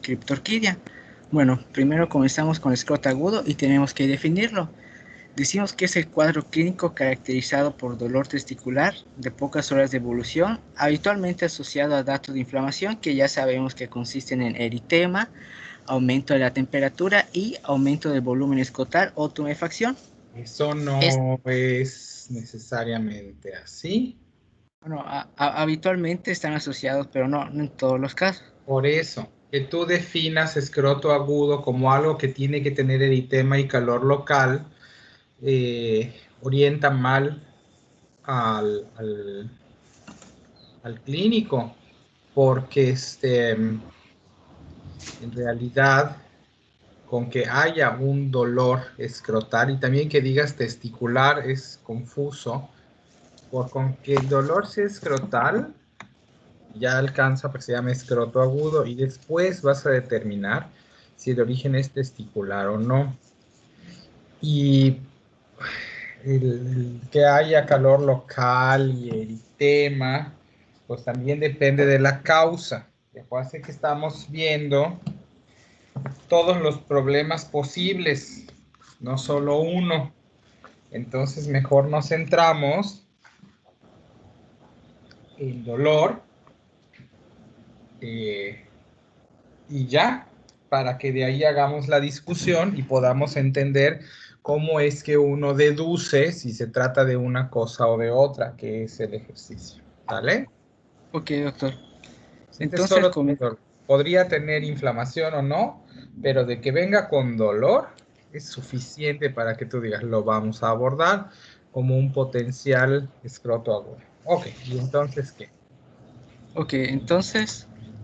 Cryptorchidea. Bueno, primero comenzamos con el escroto agudo y tenemos que definirlo. Decimos que es el cuadro clínico caracterizado por dolor testicular de pocas horas de evolución, habitualmente asociado a datos de inflamación que ya sabemos que consisten en eritema, aumento de la temperatura y aumento del volumen escrotal o tumefacción. Eso Es, no es necesariamente así. bueno, habitualmente están asociados, pero no en todos los casos. Por eso, que tú definas escroto agudo como algo que tiene que tener eritema y calor local, orienta mal al clínico, porque en realidad, con que haya un dolor escrotal y también que digas testicular es confuso, por con que el dolor sea escrotal, ya alcanza porque se llama escroto agudo y después vas a determinar si el origen es testicular o no. Y el que haya calor local y eritema, pues también depende de la causa. Después de que estamos viendo todos los problemas posibles, no solo uno. Entonces mejor nos centramos en dolor eh, y ya, para que de ahí hagamos la discusión y podamos entender cómo es que uno deduce si se trata de una cosa o de otra, que es el ejercicio. ¿Vale? Ok, doctor. Este Entonces, solo tiene dolor. Podría tener inflamación o no, pero de que venga con dolor es suficiente para que tú digas, lo vamos a abordar como un potencial escroto agudo. Ok, ¿y entonces qué?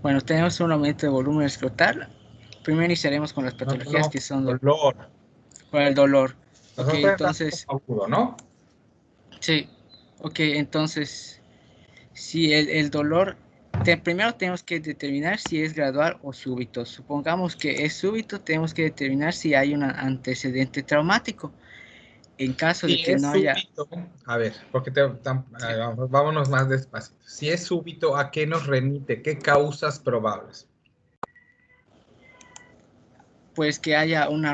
bueno, tenemos un aumento de volumen escrotal. Primero iniciaremos con las No, no, patologías no, que son dolor. con el dolor. Ok, Nosotros estamos entonces, agudo, ¿no? sí. Ok, entonces, si el dolor, primero tenemos que determinar si es gradual o súbito. Supongamos que es súbito, tenemos que determinar si hay un antecedente traumático. En caso de Si que es no haya, súbito, a ver, porque sí, vámonos más despacito. Si es súbito, ¿a qué nos remite? ¿Qué causas probables? pues que haya una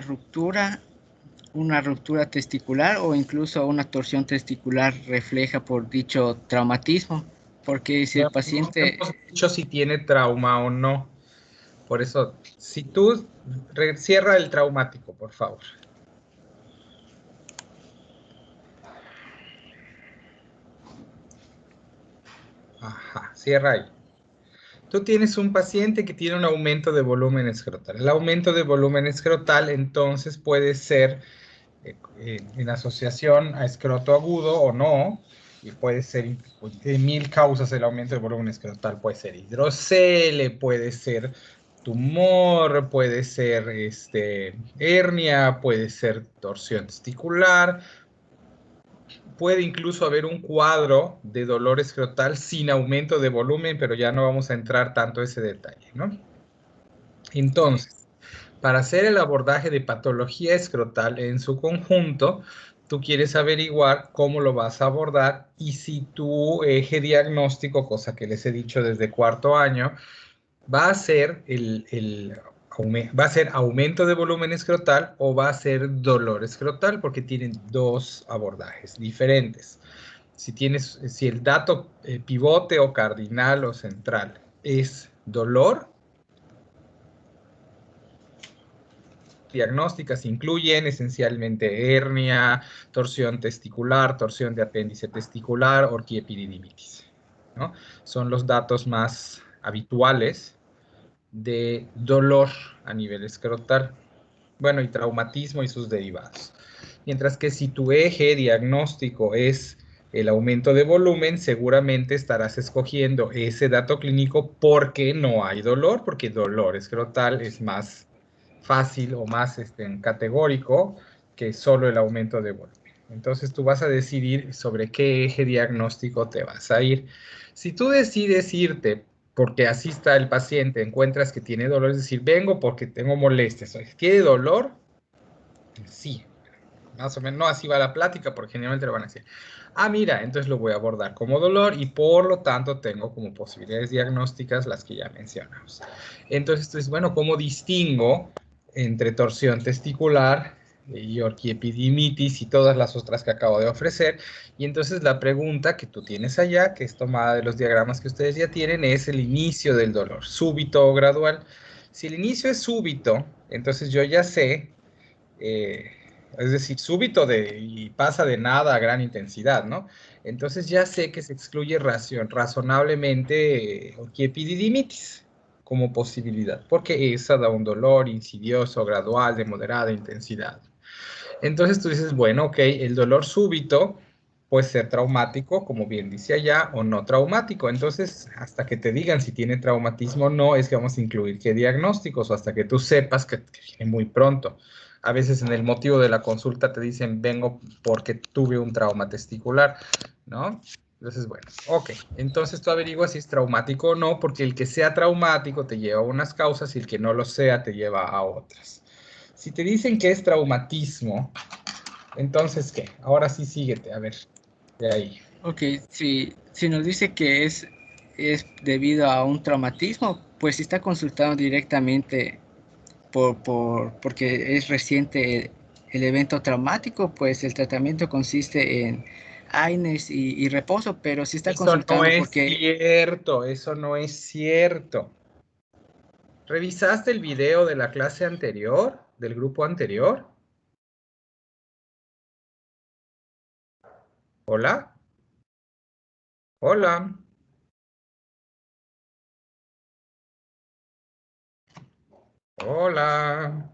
ruptura testicular o incluso una torsión testicular refleja por dicho traumatismo, porque si el No paciente, hemos dicho si tiene trauma o no. Por eso, si tú cierra el traumático, por favor. Ajá, cierra ahí. Tú tienes un paciente que tiene un aumento de volumen escrotal. El aumento de volumen escrotal entonces puede ser en asociación a escroto agudo o no, y puede ser de mil causas el aumento de volumen escrotal. Puede ser hidrocele, puede ser tumor, puede ser hernia, puede ser torsión testicular, puede incluso haber un cuadro de dolor escrotal sin aumento de volumen, pero ya no vamos a entrar tanto a ese detalle, ¿no? ok, Entonces, para hacer el abordaje de patología escrotal en su conjunto, tú quieres averiguar cómo lo vas a abordar y si tu eje diagnóstico, cosa que les he dicho desde cuarto año, va a ser va a ser aumento de volumen escrotal o va a ser dolor escrotal, porque tienen dos abordajes diferentes. Si el dato pivote o cardinal o central es dolor, diagnósticas incluyen esencialmente hernia, torsión testicular, torsión de apéndice testicular, orquiepididimitis, ¿no? Son los datos más habituales de dolor a nivel escrotal. Bueno, y traumatismo y sus derivados. Mientras que si tu eje diagnóstico es el aumento de volumen, seguramente estarás escogiendo ese dato clínico porque no hay dolor, porque dolor escrotal es más fácil o más categórico que solo el aumento de volumen. Entonces tú vas a decidir sobre qué eje diagnóstico te vas a ir. Si tú decides irte porque así está el paciente, encuentras que tiene dolor, es decir, vengo porque tengo molestias, ¿tiene dolor? Sí. Más o menos, no así va la plática, porque generalmente lo van a decir. Ah, mira, entonces lo voy a abordar como dolor y por lo tanto tengo como posibilidades diagnósticas las que ya mencionamos. Entonces, bueno, ¿cómo distingo entre torsión testicular y orquiepididimitis y todas las otras que acabo de ofrecer? Y entonces la pregunta que tú tienes allá, que es tomada de los diagramas que ustedes ya tienen, es el inicio del dolor, súbito o gradual. Si el inicio es súbito, entonces yo ya sé, eh, es decir, súbito y pasa de nada a gran intensidad, ¿no? Entonces ya sé que se excluye razonablemente orquiepididimitis como posibilidad, porque esa da un dolor insidioso, gradual, de moderada intensidad. Entonces tú dices, bueno, ok, el dolor súbito puede ser traumático, como bien dice allá, o no traumático. Entonces, hasta que te digan si tiene traumatismo o no, es que vamos a incluir qué diagnósticos, o hasta que tú sepas que viene muy pronto. A veces en el motivo de la consulta te dicen, vengo porque tuve un trauma testicular, ¿no? Entonces, bueno, ok. Entonces tú averiguas si es traumático o no, porque el que sea traumático te lleva a unas causas y el que no lo sea te lleva a otras. Si te dicen que es traumatismo, entonces, ¿qué? Ahora sí síguete, a ver, de ahí. Ok, si nos dice que es debido a un traumatismo, pues si está consultando directamente porque es reciente el evento traumático, pues el tratamiento consiste en AINES y reposo, pero si está Eso no consultando es porque, cierto, eso no es cierto. ¿Revisaste el video de la clase anterior, del grupo anterior? Hola, hola, hola.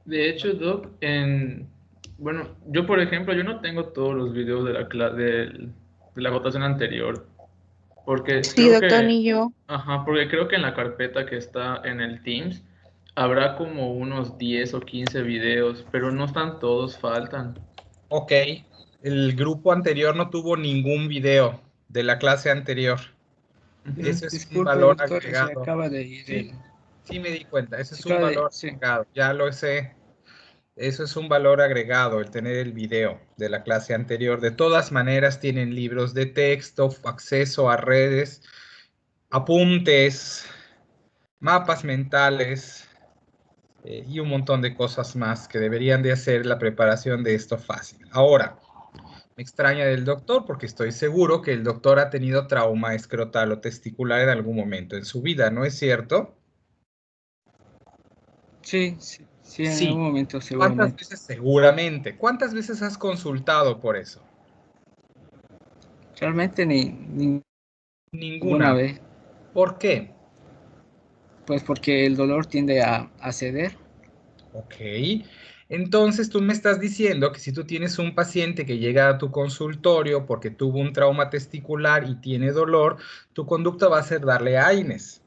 De hecho, Doc, bueno, yo por ejemplo, yo no tengo todos los videos de de la votación anterior, porque Sí, creo doctor, que, ni yo. ajá, porque creo que en la carpeta que está en el Teams habrá como unos 10 o 15 videos, pero no están todos, faltan. Ok, el grupo anterior no tuvo ningún video de la clase anterior. Ujú. Eso es un disculpe valor doctor, se agregado. acaba de ir Sí, sí me di cuenta, eso se es un acaba de, valor sí. agregado, ya lo sé. Eso es un valor agregado, el tener el video de la clase anterior. De todas maneras, tienen libros de texto, acceso a redes, apuntes, mapas mentales y un montón de cosas más que deberían de hacer la preparación de esto fácil. Ahora, me extraña del doctor porque estoy seguro que el doctor ha tenido trauma escrotal o testicular en algún momento en su vida, ¿no es cierto? Sí, sí, sí, en algún Sí. momento ¿Cuántas seguramente. veces? Seguramente. ¿Cuántas veces has consultado por eso? Realmente ninguna Ninguna. vez, ¿Por qué? pues porque el dolor tiende a ceder. Ok. Entonces tú me estás diciendo que si tú tienes un paciente que llega a tu consultorio porque tuvo un trauma testicular y tiene dolor, tu conducta va a ser darle AINES.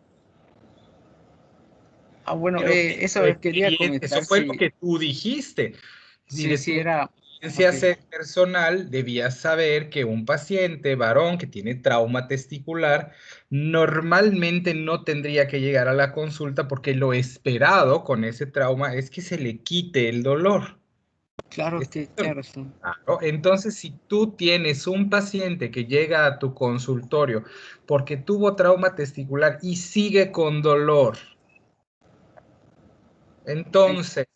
Ah, bueno, Pero eso quería eso comentar fue lo si, que tú dijiste. Y de si tu era, experiencia ok, personal, debías saber que un paciente varón que tiene trauma testicular normalmente no tendría que llegar a la consulta porque lo esperado con ese trauma es que se le quite el dolor. claro, ¿Es tiene cierto? razón. Claro. Entonces, si tú tienes un paciente que llega a tu consultorio porque tuvo trauma testicular y sigue con dolor, entonces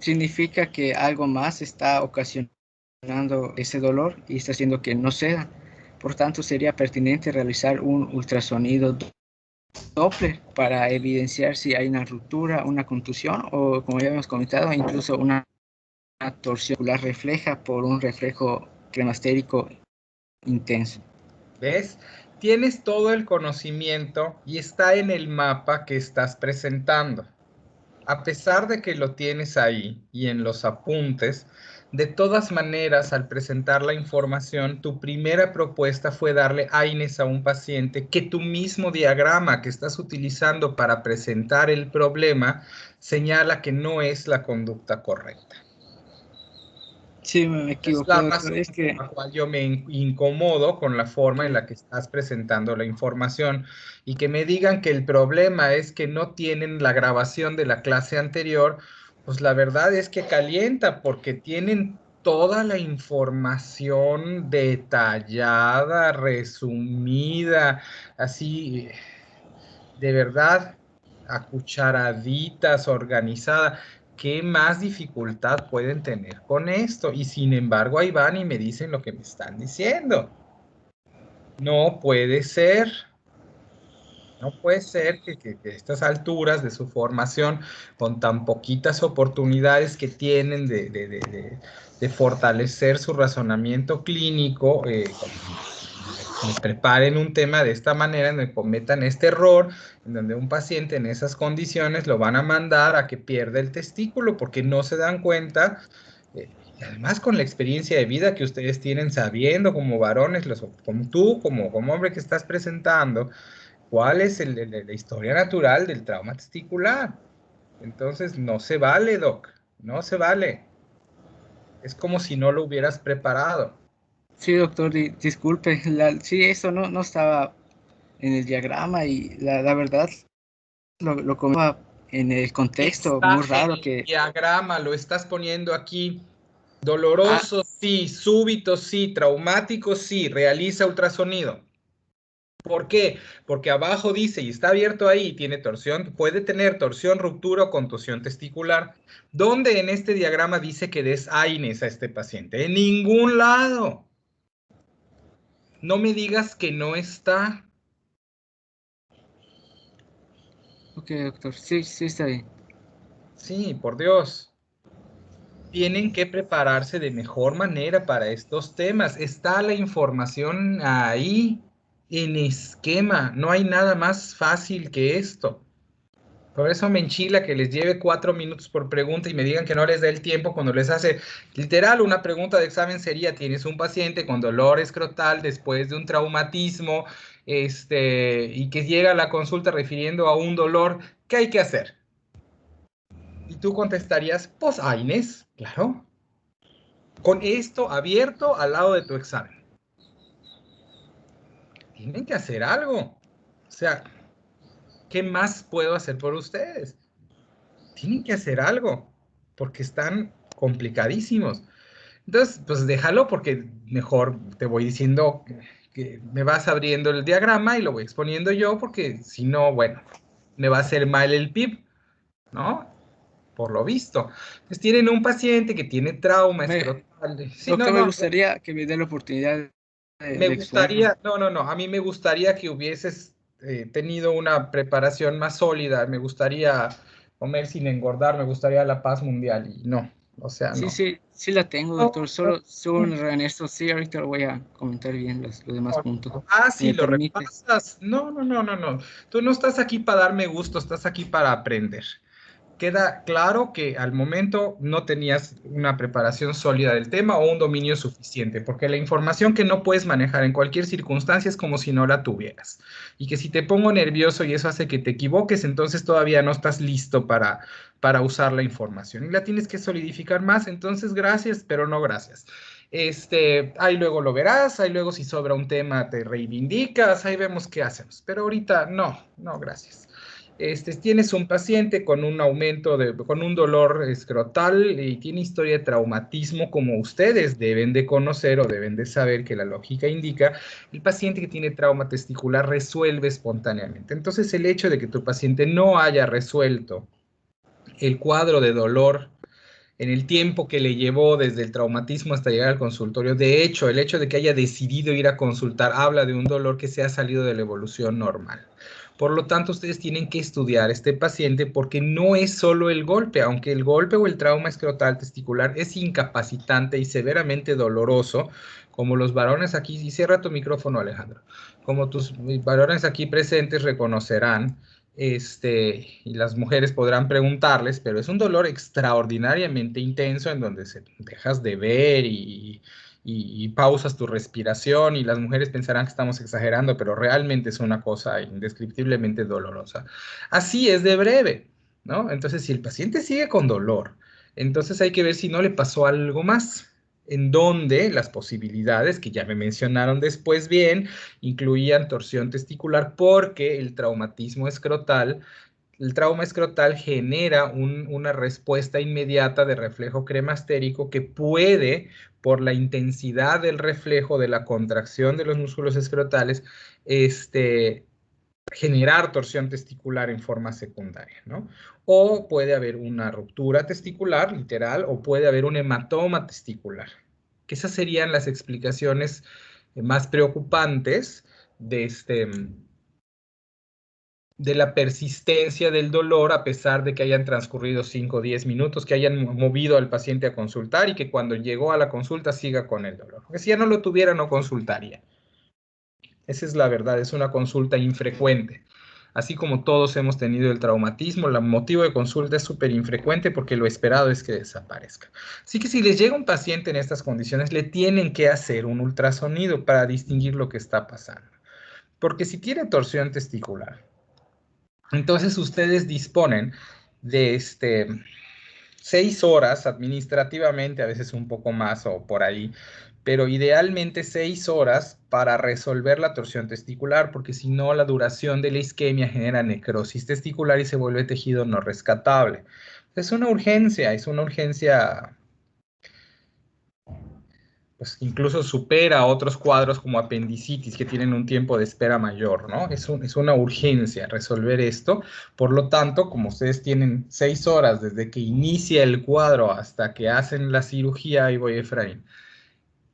Significa que algo más está ocasionando ese dolor y está haciendo que no ceda. Por tanto, sería pertinente realizar un ultrasonido Doppler para evidenciar si hay una ruptura, una contusión o, como ya habíamos comentado, incluso una torsión ocular refleja por un reflejo cremastérico intenso. ¿ves? Tienes todo el conocimiento y está en el mapa que estás presentando. A pesar de que lo tienes ahí y en los apuntes, de todas maneras, al presentar la información, tu primera propuesta fue darle AINES a un paciente que tu mismo diagrama que estás utilizando para presentar el problema señala que no es la conducta correcta. Sí, me Es equivoqué, la doctor. razón Es por que la cual yo me incomodo con la forma en la que estás presentando la información y que me digan que el problema es que no tienen la grabación de la clase anterior, pues la verdad es que calienta porque tienen toda la información detallada, resumida, así, de verdad, a cucharaditas, organizada. ¿Qué más dificultad pueden tener con esto? Y sin embargo, ahí van y me dicen lo que me están diciendo. No puede ser. No puede ser que a estas alturas de su formación, con tan poquitas oportunidades que tienen de fortalecer su razonamiento clínico, les preparen un tema de esta manera, en donde cometan este error, en donde un paciente en esas condiciones lo van a mandar a que pierda el testículo porque no se dan cuenta. Y además con la experiencia de vida que ustedes tienen sabiendo como varones, como tú, como hombre que estás presentando, cuál es la historia natural del trauma testicular. Entonces, no se vale, Doc, no se vale. Es como si no lo hubieras preparado. sí, doctor, disculpe. Sí, eso no estaba en el diagrama y la verdad lo comentaba en el contexto Está muy en raro el que... diagrama, lo estás poniendo aquí. Ah, Doloroso, sí. Súbito, sí. Traumático, sí. Realiza ultrasonido. ¿Por qué? Porque abajo dice, y está abierto ahí, tiene torsión, puede tener torsión, ruptura o contusión testicular. ¿Dónde en este diagrama dice que des AINES a este paciente? En ningún lado. No me digas que no está. ok, doctor. Sí, sí, está bien. Sí, por Dios. Tienen que prepararse de mejor manera para estos temas. Está la información ahí en esquema. No hay nada más fácil que esto. Por eso me enchila que les lleve 4 minutos por pregunta y me digan que no les da el tiempo cuando les hace literal una pregunta de examen sería, tienes un paciente con dolor escrotal después de un traumatismo, y que llega a la consulta refiriendo a un dolor, ¿qué hay que hacer? Y tú contestarías, pues AINES, claro, con esto abierto al lado de tu examen. Tienen que hacer algo. O sea, ¿qué más puedo hacer por ustedes? Tienen que hacer algo, porque están complicadísimos. Entonces, pues déjalo porque mejor te voy diciendo que me vas abriendo el diagrama y lo voy exponiendo yo, porque si no, bueno, me va a hacer mal el PIB, ¿no? Por lo visto. Entonces tienen un paciente que tiene trauma Me, escrotal. Sí, no, doctor, me no, gustaría que me dé la oportunidad me de exponerlo. gustaría, no, a mí me gustaría que hubieses tenido una preparación más sólida, me gustaría comer sin engordar, me gustaría la paz mundial y no, o sea, Sí, no. sí, sí la tengo, doctor. No, Solo no, en esto, sí, ahorita lo voy a comentar bien los demás no. puntos. Ah, Si sí, me lo permite. repasas. No. Tú no estás aquí para darme gusto, estás aquí para aprender. Queda claro que al momento no tenías una preparación sólida del tema o un dominio suficiente, porque la información que no puedes manejar en cualquier circunstancia es como si no la tuvieras. Y que si te pongo nervioso y eso hace que te equivoques, entonces todavía no estás listo para usar la información. Y la tienes que solidificar más, entonces gracias, pero no gracias. Ahí luego lo verás, ahí luego si sobra un tema te reivindicas, ahí vemos qué hacemos. Pero ahorita no, gracias. Tienes un paciente con un con un dolor escrotal y tiene historia de traumatismo como ustedes deben de conocer o deben de saber que la lógica indica, el paciente que tiene trauma testicular resuelve espontáneamente. Entonces el hecho de que tu paciente no haya resuelto el cuadro de dolor en el tiempo que le llevó desde el traumatismo hasta llegar al consultorio. De hecho, el hecho de que haya decidido ir a consultar habla de un dolor que se ha salido de la evolución normal. Por lo tanto, ustedes tienen que estudiar a este paciente porque no es solo el golpe, aunque el golpe o el trauma escrotal testicular es incapacitante y severamente doloroso, como los varones aquí, y cierra tu micrófono, Alejandro, como tus varones aquí presentes reconocerán, y las mujeres podrán preguntarles, pero es un dolor extraordinariamente intenso en donde dejas de ver y pausas tu respiración y las mujeres pensarán que estamos exagerando, pero realmente es una cosa indescriptiblemente dolorosa. Así es de breve, ¿no? Entonces, si el paciente sigue con dolor, entonces hay que ver si no le pasó algo más. en donde las posibilidades, que ya me mencionaron después bien, incluían torsión testicular porque el traumatismo escrotal, el trauma escrotal genera una respuesta inmediata de reflejo cremastérico que puede, por la intensidad del reflejo de la contracción de los músculos escrotales, generar torsión testicular en forma secundaria, ¿no? O puede haber una ruptura testicular, literal, o puede haber un hematoma testicular. Que esas serían las explicaciones más preocupantes de la persistencia del dolor a pesar de que hayan transcurrido 5 o 10 minutos, que hayan movido al paciente a consultar y que cuando llegó a la consulta siga con el dolor. Porque si ya no lo tuviera, no consultaría. Esa es la verdad, es una consulta infrecuente. Así como todos hemos tenido el traumatismo, el motivo de consulta es súper infrecuente porque lo esperado es que desaparezca. Así que si les llega un paciente en estas condiciones, le tienen que hacer un ultrasonido para distinguir lo que está pasando. Porque si tiene torsión testicular, entonces ustedes disponen de 6 horas administrativamente, a veces un poco más o por ahí, pero idealmente 6 horas para resolver la torsión testicular, porque si no, la duración de la isquemia genera necrosis testicular y se vuelve tejido no rescatable. Es una urgencia pues incluso supera otros cuadros como apendicitis que tienen un tiempo de espera mayor, ¿no? Es una urgencia resolver esto. Por lo tanto, como ustedes tienen 6 horas desde que inicia el cuadro hasta que hacen la cirugía, ahí voy, Efraín,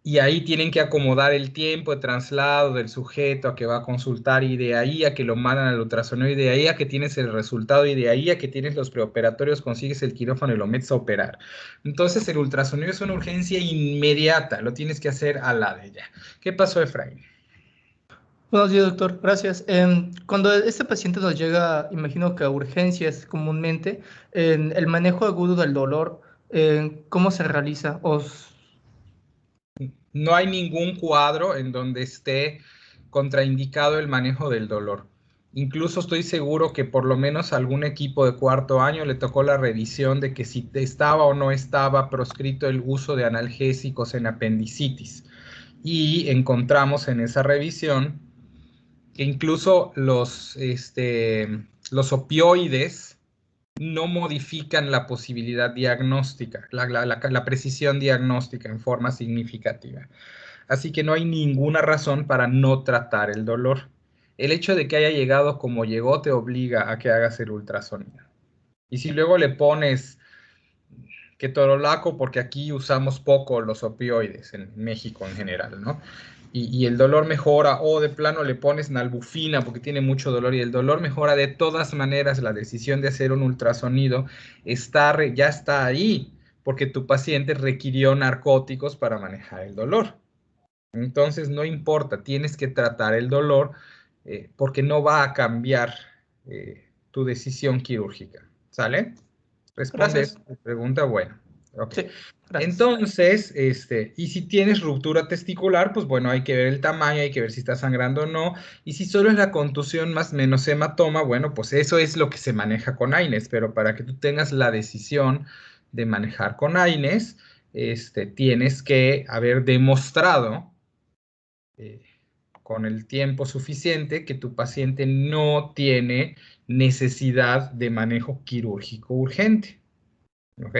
y ahí tienen que acomodar el tiempo de traslado del sujeto a que va a consultar y de ahí a que lo mandan al ultrasonido y de ahí a que tienes el resultado y de ahí a que tienes los preoperatorios, consigues el quirófano y lo metes a operar. Entonces el ultrasonido es una urgencia inmediata, lo tienes que hacer a la de ya. ¿Qué pasó, Efraín? Buenos días, doctor. Gracias. Cuando este paciente nos llega, imagino que a urgencias comúnmente, el manejo agudo del dolor, ¿cómo se realiza? No hay ningún cuadro en donde esté contraindicado el manejo del dolor. Incluso estoy seguro que por lo menos a algún equipo de cuarto año le tocó la revisión de que si estaba o no estaba proscrito el uso de analgésicos en apendicitis. Y encontramos en esa revisión que incluso los opioides no modifican la posibilidad diagnóstica, la precisión diagnóstica en forma significativa. Así que no hay ninguna razón para no tratar el dolor. El hecho de que haya llegado como llegó te obliga a que hagas el ultrasonido. Y si luego le pones ketorolaco, porque aquí usamos poco los opioides en México en general, ¿no? Y el dolor mejora, o de plano le pones nalbufina porque tiene mucho dolor y el dolor mejora, de todas maneras la decisión de hacer un ultrasonido ya está ahí, porque tu paciente requirió narcóticos para manejar el dolor. Entonces no importa, tienes que tratar el dolor porque no va a cambiar tu decisión quirúrgica. ¿Sale? ¿Responde Gracias. tu pregunta? Bueno. Okay. Sí, gracias. Entonces, y si tienes ruptura testicular, pues bueno, hay que ver el tamaño, hay que ver si está sangrando o no. Y si solo es la contusión más menos hematoma, bueno, pues eso es lo que se maneja con AINES. Pero para que tú tengas la decisión de manejar con AINES, tienes que haber demostrado con el tiempo suficiente que tu paciente no tiene necesidad de manejo quirúrgico urgente. ¿Ok?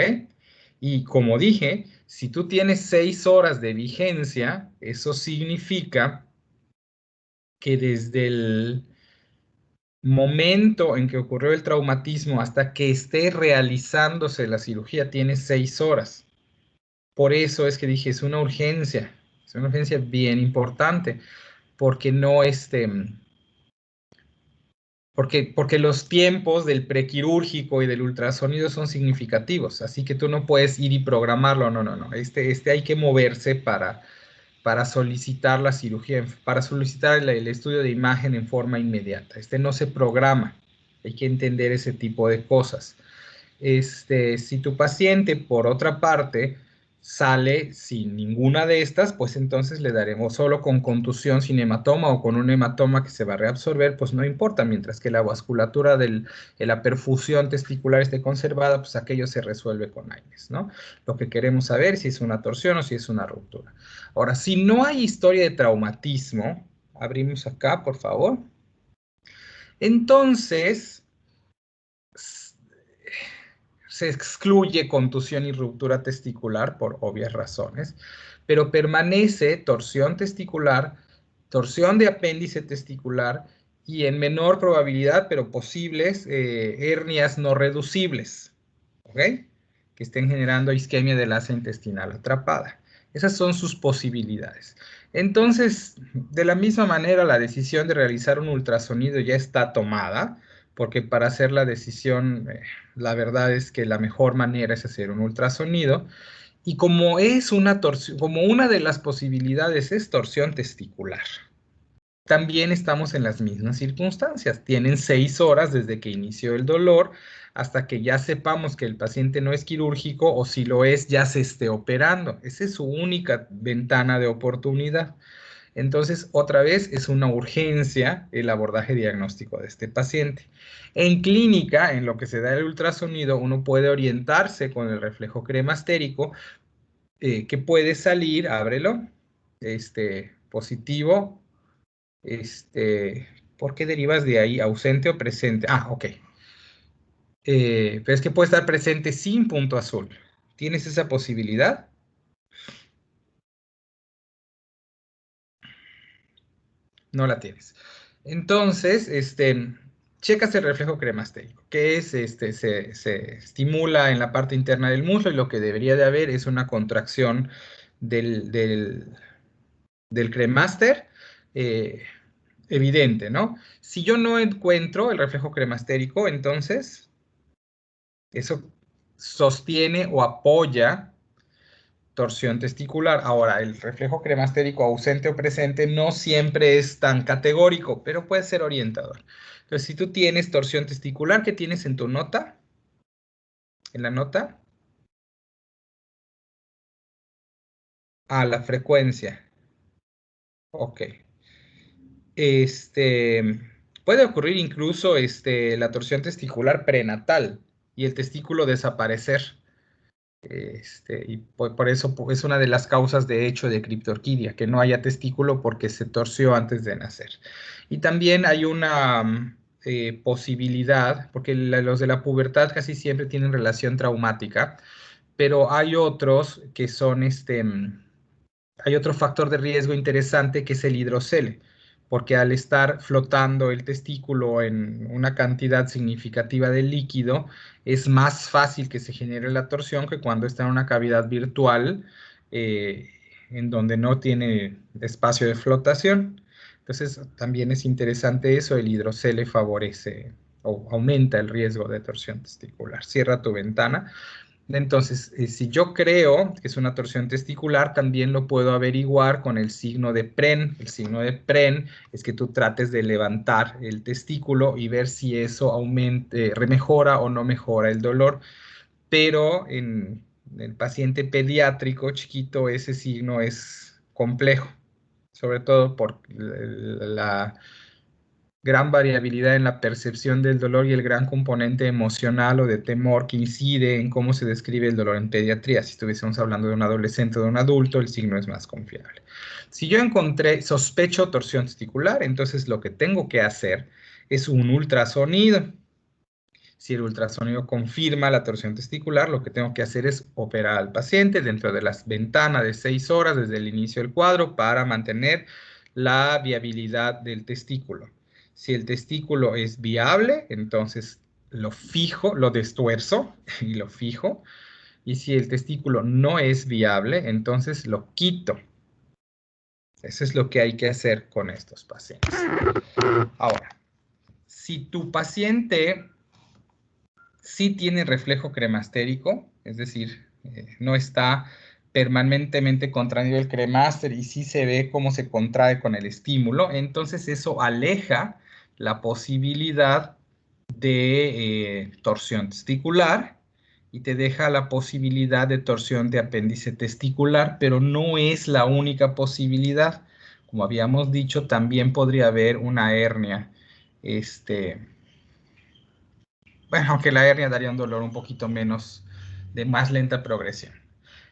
Y como dije, si tú tienes 6 horas de vigencia, eso significa que desde el momento en que ocurrió el traumatismo hasta que esté realizándose la cirugía, tienes 6 horas. Por eso es que dije, es una urgencia bien importante, porque no porque los tiempos del prequirúrgico y del ultrasonido son significativos, así que tú no puedes ir y programarlo, no. Hay que moverse para solicitar la cirugía, para solicitar el estudio de imagen en forma inmediata. No se programa, hay que entender ese tipo de cosas. Si tu paciente, por otra parte, sale sin ninguna de estas, pues entonces le daremos solo con contusión sin hematoma o con un hematoma que se va a reabsorber, pues no importa, mientras que la vasculatura de la perfusión testicular esté conservada, pues aquello se resuelve con AINES, ¿no? Lo que queremos saber es si es una torsión o si es una ruptura. Ahora, si no hay historia de traumatismo, abrimos acá, por favor. Entonces, se excluye contusión y ruptura testicular por obvias razones, pero permanece torsión testicular, torsión de apéndice testicular y en menor probabilidad, pero posibles, hernias no reducibles, ¿ok? Que estén generando isquemia del asa intestinal atrapada. Esas son sus posibilidades. Entonces, de la misma manera, la decisión de realizar un ultrasonido ya está tomada, porque para hacer la decisión, la verdad es que la mejor manera es hacer un ultrasonido. Y como es una torsión, como una de las posibilidades es torsión testicular, también estamos en las mismas circunstancias. Tienen 6 horas desde que inició el dolor hasta que ya sepamos que el paciente no es quirúrgico o si lo es, ya se esté operando. Esa es su única ventana de oportunidad. Entonces, otra vez, es una urgencia el abordaje diagnóstico de este paciente. En clínica, en lo que se da el ultrasonido, uno puede orientarse con el reflejo cremastérico, que puede salir, ábrelo, positivo, ¿por qué derivas de ahí? ¿Ausente o presente? Ah, ok. Pero es que puede estar presente sin punto azul. ¿Tienes esa posibilidad? No la tienes. Entonces, checas el reflejo cremastérico, que es, se estimula en la parte interna del muslo y lo que debería de haber es una contracción del cremaster evidente, ¿no? Si yo no encuentro el reflejo cremastérico, entonces eso sostiene o apoya torsión testicular. Ahora, el reflejo cremastérico ausente o presente no siempre es tan categórico, pero puede ser orientador. Entonces, si tú tienes torsión testicular, ¿qué tienes en tu nota? ¿En la nota? Ah, la frecuencia. Ok. Puede ocurrir incluso la torsión testicular prenatal y el testículo desaparecer. Y por eso es una de las causas de hecho de criptorquidia, que no haya testículo porque se torció antes de nacer. Y también hay una posibilidad, porque los de la pubertad casi siempre tienen relación traumática, pero hay otros que son hay otro factor de riesgo interesante que es el hidrocele, porque al estar flotando el testículo en una cantidad significativa de líquido, es más fácil que se genere la torsión que cuando está en una cavidad virtual en donde no tiene espacio de flotación. Entonces, también es interesante eso, el hidrocele favorece o aumenta el riesgo de torsión testicular. Cierra tu ventana. Entonces, si yo creo que es una torsión testicular, también lo puedo averiguar con el signo de Pren. El signo de Pren es que tú trates de levantar el testículo y ver si eso remejora o no mejora el dolor. Pero en el paciente pediátrico chiquito, ese signo es complejo, sobre todo por la gran variabilidad en la percepción del dolor y el gran componente emocional o de temor que incide en cómo se describe el dolor en pediatría. Si estuviésemos hablando de un adolescente o de un adulto, el signo es más confiable. Si yo sospecho torsión testicular, entonces lo que tengo que hacer es un ultrasonido. Si el ultrasonido confirma la torsión testicular, lo que tengo que hacer es operar al paciente dentro de las ventanas de 6 horas desde el inicio del cuadro para mantener la viabilidad del testículo. Si el testículo es viable, entonces lo fijo, lo destuerzo y lo fijo. Y si el testículo no es viable, entonces lo quito. Eso es lo que hay que hacer con estos pacientes. Ahora, si tu paciente sí tiene reflejo cremastérico, es decir, no está permanentemente contraído el cremaster y sí se ve cómo se contrae con el estímulo, entonces eso aleja la posibilidad de torsión testicular y te deja la posibilidad de torsión de apéndice testicular, pero no es la única posibilidad. Como habíamos dicho, también podría haber una hernia. Bueno, aunque la hernia daría un dolor un poquito menos, de más lenta progresión.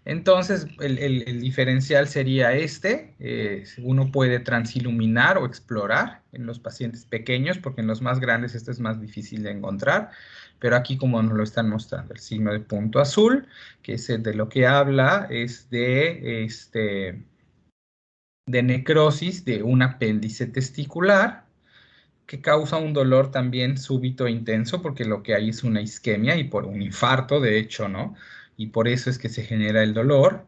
Entonces, el diferencial sería uno puede transiluminar o explorar en los pacientes pequeños, porque en los más grandes esto es más difícil de encontrar, pero aquí como nos lo están mostrando, el signo de punto azul, que es de lo que habla, es de necrosis de un apéndice testicular, que causa un dolor también súbito e intenso, porque lo que hay es una isquemia y por un infarto, de hecho, ¿no? Y por eso es que se genera el dolor,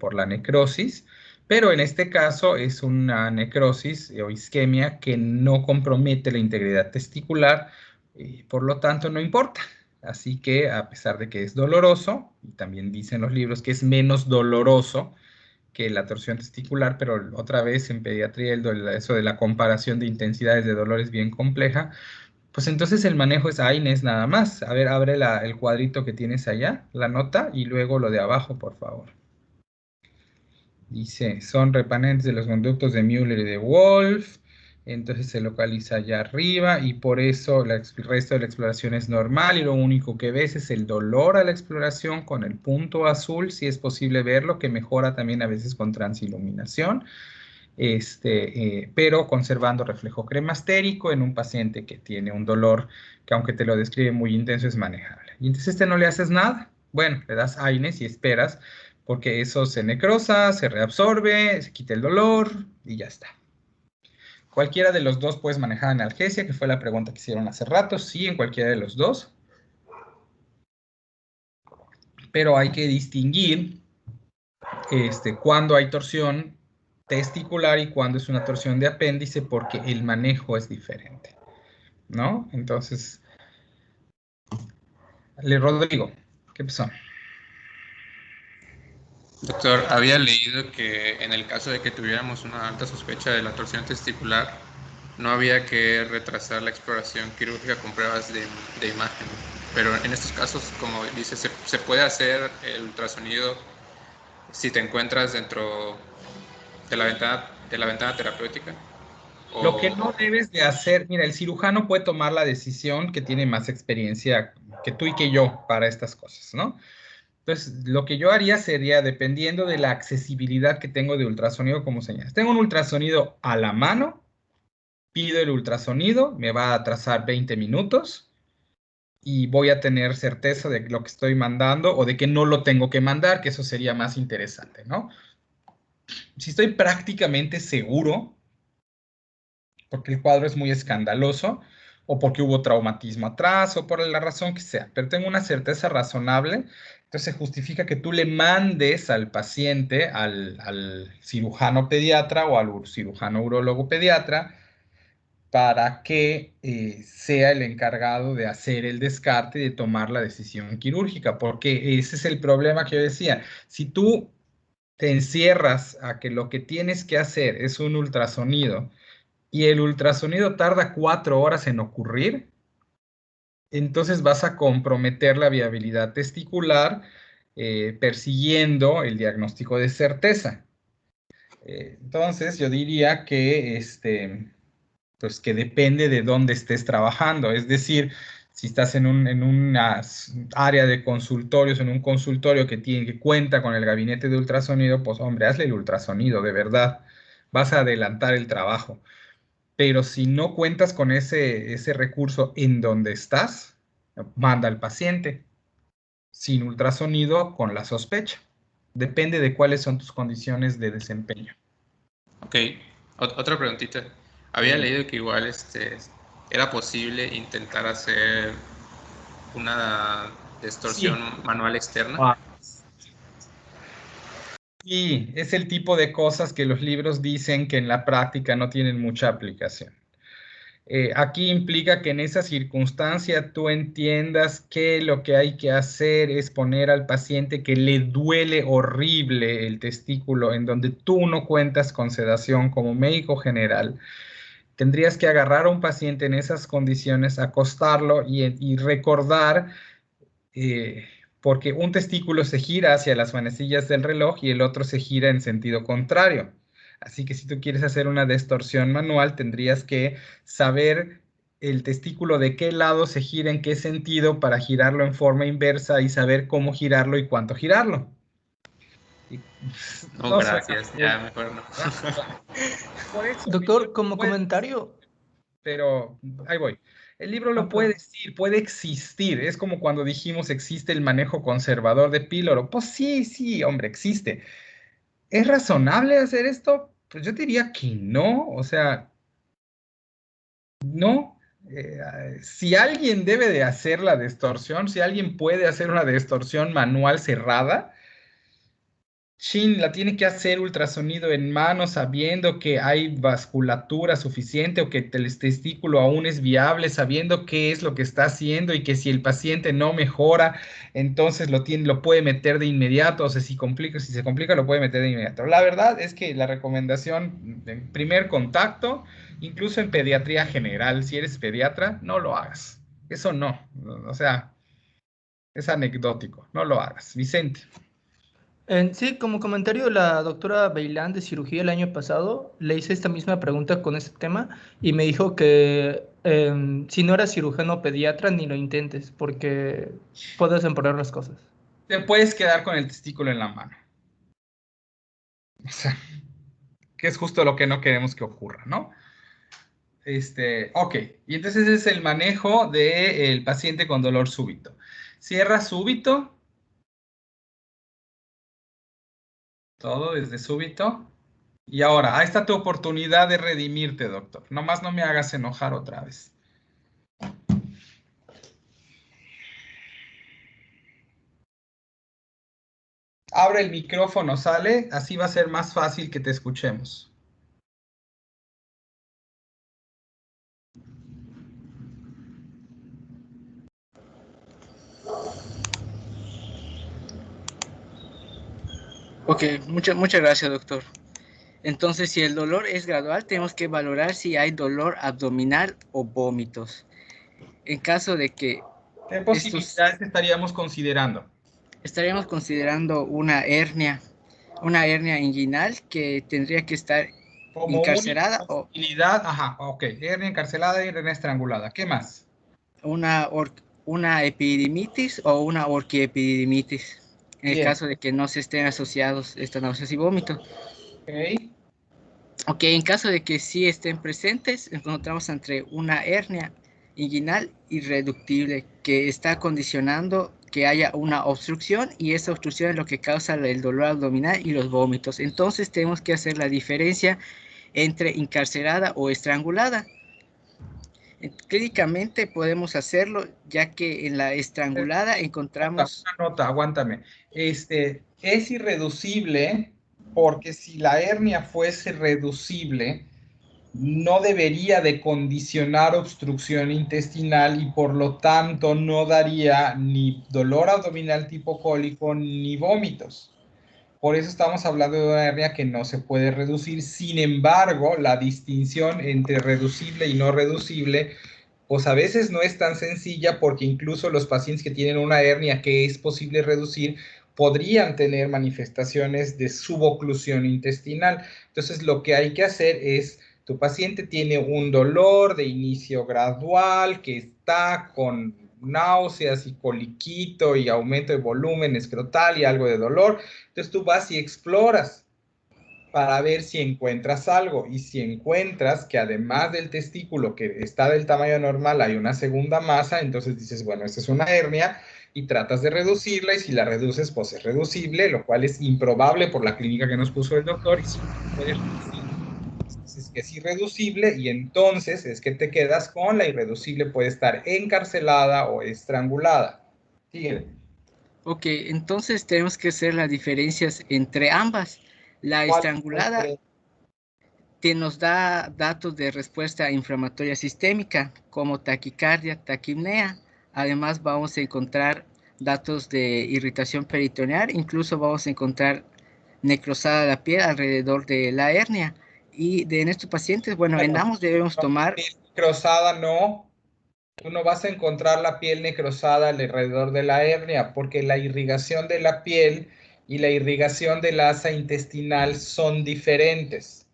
por la necrosis, pero en este caso es una necrosis o isquemia que no compromete la integridad testicular, por lo tanto no importa. Así que a pesar de que es doloroso, y también dicen los libros que es menos doloroso que la torsión testicular, pero otra vez en pediatría eso de la comparación de intensidades de dolor es bien compleja, pues entonces el manejo es AINES nada más. A ver, abre el cuadrito que tienes allá, la nota, y luego lo de abajo, por favor. Dice, son remanentes de los conductos de Müller y de Wolf, entonces se localiza allá arriba y por eso el resto de la exploración es normal y lo único que ves es el dolor a la exploración con el punto azul, si es posible verlo, que mejora también a veces con transiluminación, pero conservando reflejo cremastérico en un paciente que tiene un dolor que aunque te lo describe muy intenso es manejable. Y entonces no le haces nada, bueno, le das AINES y esperas, porque eso se necrosa, se reabsorbe, se quita el dolor y ya está. Cualquiera de los dos puedes manejar analgesia, que fue la pregunta que hicieron hace rato. Sí, en cualquiera de los dos. Pero hay que distinguir cuándo hay torsión testicular y cuándo es una torsión de apéndice, porque el manejo es diferente, ¿no? Entonces, Rodrigo, ¿qué pasó? Doctor, había leído que en el caso de que tuviéramos una alta sospecha de la torsión testicular, no había que retrasar la exploración quirúrgica con pruebas de imagen. Pero en estos casos, como dice, se puede hacer el ultrasonido si te encuentras dentro de la ventana terapéutica. Lo que no debes de hacer, mira, el cirujano puede tomar la decisión, que tiene más experiencia que tú y que yo para estas cosas, ¿no? Entonces, lo que yo haría sería, dependiendo de la accesibilidad que tengo de ultrasonido, como señalas. Tengo un ultrasonido a la mano, pido el ultrasonido, me va a atrasar 20 minutos y voy a tener certeza de lo que estoy mandando o de que no lo tengo que mandar, que eso sería más interesante, ¿no? Si estoy prácticamente seguro, porque el cuadro es muy escandaloso, o porque hubo traumatismo atrás, o por la razón que sea, pero tengo una certeza razonable, entonces justifica que tú le mandes al paciente, al cirujano pediatra o al cirujano urólogo pediatra, para que sea el encargado de hacer el descarte y de tomar la decisión quirúrgica, porque ese es el problema que yo decía. Si tú te encierras a que lo que tienes que hacer es un ultrasonido, y el ultrasonido tarda 4 horas en ocurrir, entonces vas a comprometer la viabilidad testicular, persiguiendo el diagnóstico de certeza. Entonces yo diría que, pues que depende de dónde estés trabajando. Es decir, si estás en una área de consultorios, en un consultorio que cuenta con el gabinete de ultrasonido, pues hombre, hazle el ultrasonido, de verdad. Vas a adelantar el trabajo. Pero si no cuentas con ese recurso en donde estás, manda al paciente sin ultrasonido con la sospecha. Depende de cuáles son tus condiciones de desempeño. Ok, otra preguntita. Había leído que igual era posible intentar hacer una distorsión manual externa. Sí, es el tipo de cosas que los libros dicen que en la práctica no tienen mucha aplicación. Aquí implica que en esa circunstancia tú entiendas que lo que hay que hacer es poner al paciente que le duele horrible el testículo, en donde tú no cuentas con sedación como médico general. Tendrías que agarrar a un paciente en esas condiciones, acostarlo y recordar porque un testículo se gira hacia las manecillas del reloj y el otro se gira en sentido contrario. Así que si tú quieres hacer una distorsión manual, tendrías que saber el testículo de qué lado se gira en qué sentido para girarlo en forma inversa y saber cómo girarlo y cuánto girarlo. No, No gracias, ya mejor no. Por eso, Doctor, como comentario, pero ahí voy. El libro lo puede decir, puede existir. Es como cuando dijimos existe el manejo conservador de píloro. Pues sí, sí, hombre, existe. ¿Es razonable hacer esto? Pues yo diría que no. O sea, no. Si alguien debe de hacer la distorsión, si alguien puede hacer una distorsión manual cerrada, Shin la tiene que hacer ultrasonido en mano sabiendo que hay vasculatura suficiente o que el testículo aún es viable, sabiendo qué es lo que está haciendo y que si el paciente no mejora, entonces lo puede meter de inmediato, o sea, si se complica, lo puede meter de inmediato. La verdad es que la recomendación en primer contacto, incluso en pediatría general, si eres pediatra, no lo hagas. Eso no, o sea, es anecdótico, no lo hagas. Vicente. sí, como comentario, la doctora Beilán de cirugía el año pasado le hice esta misma pregunta con este tema y me dijo que si no eras cirujano pediatra ni lo intentes porque puedes empeorar las cosas. Te puedes quedar con el testículo en la mano. O sea, que es justo lo que no queremos que ocurra, ¿no? Ok, y entonces es el manejo del paciente con dolor súbito. Cierra súbito. Todo desde súbito. Y ahora, ahí está tu oportunidad de redimirte, doctor. Nomás no me hagas enojar otra vez. Abre el micrófono, sale. Así va a ser más fácil que te escuchemos. Ok, muchas gracias, doctor. Entonces, si el dolor es gradual, tenemos que valorar si hay dolor abdominal o vómitos. En caso de que ¿Qué posibilidades estaríamos considerando? estaríamos considerando una hernia inguinal que tendría que estar Como encarcelada única o posibilidad, ajá, ok, hernia encarcelada y hernia estrangulada. ¿Qué más? una epididimitis o una orquiepididimitis, en el Bien, caso de que no se estén asociados estas náuseas y vómitos. ok. Ok, en caso de que sí estén presentes, encontramos entre una hernia inguinal irreductible que está condicionando que haya una obstrucción y esa obstrucción es lo que causa el dolor abdominal y los vómitos. Entonces tenemos que hacer la diferencia entre encarcelada o estrangulada. Clínicamente podemos hacerlo ya que en la estrangulada encontramos... Una nota, aguántame. Es irreducible porque si la hernia fuese reducible, no debería de condicionar obstrucción intestinal y por lo tanto no daría ni dolor abdominal tipo cólico ni vómitos. Por eso estamos hablando de una hernia que no se puede reducir. Sin embargo, la distinción entre reducible y no reducible, pues a veces no es tan sencilla porque incluso los pacientes que tienen una hernia que es posible reducir podrían tener manifestaciones de suboclusión intestinal. Entonces, lo que hay que hacer es, tu paciente tiene un dolor de inicio gradual que está con náuseas y coliquito y aumento de volumen escrotal y algo de dolor. Entonces tú vas y exploras para ver si encuentras algo. Y si encuentras que además del testículo que está del tamaño normal hay una segunda masa, entonces dices, bueno, esta es una hernia y tratas de reducirla y si la reduces, pues es reducible, lo cual es improbable por la clínica que nos puso el doctor y si puedes reducir, es que es irreducible y entonces es que te quedas con la irreducible, puede estar encarcelada o estrangulada. Síguele. Ok, entonces tenemos que hacer las diferencias entre ambas. La estrangulada nos da datos de respuesta inflamatoria sistémica como taquicardia, taquipnea. Además vamos a encontrar datos de irritación peritoneal, incluso vamos a encontrar necrosada la piel alrededor de la hernia. Y en estos pacientes, bueno, en ambos debemos tomar... Necrosada no. tú no vas a encontrar la piel necrosada alrededor de la hernia, porque la irrigación de la piel y la irrigación del asa intestinal son diferentes.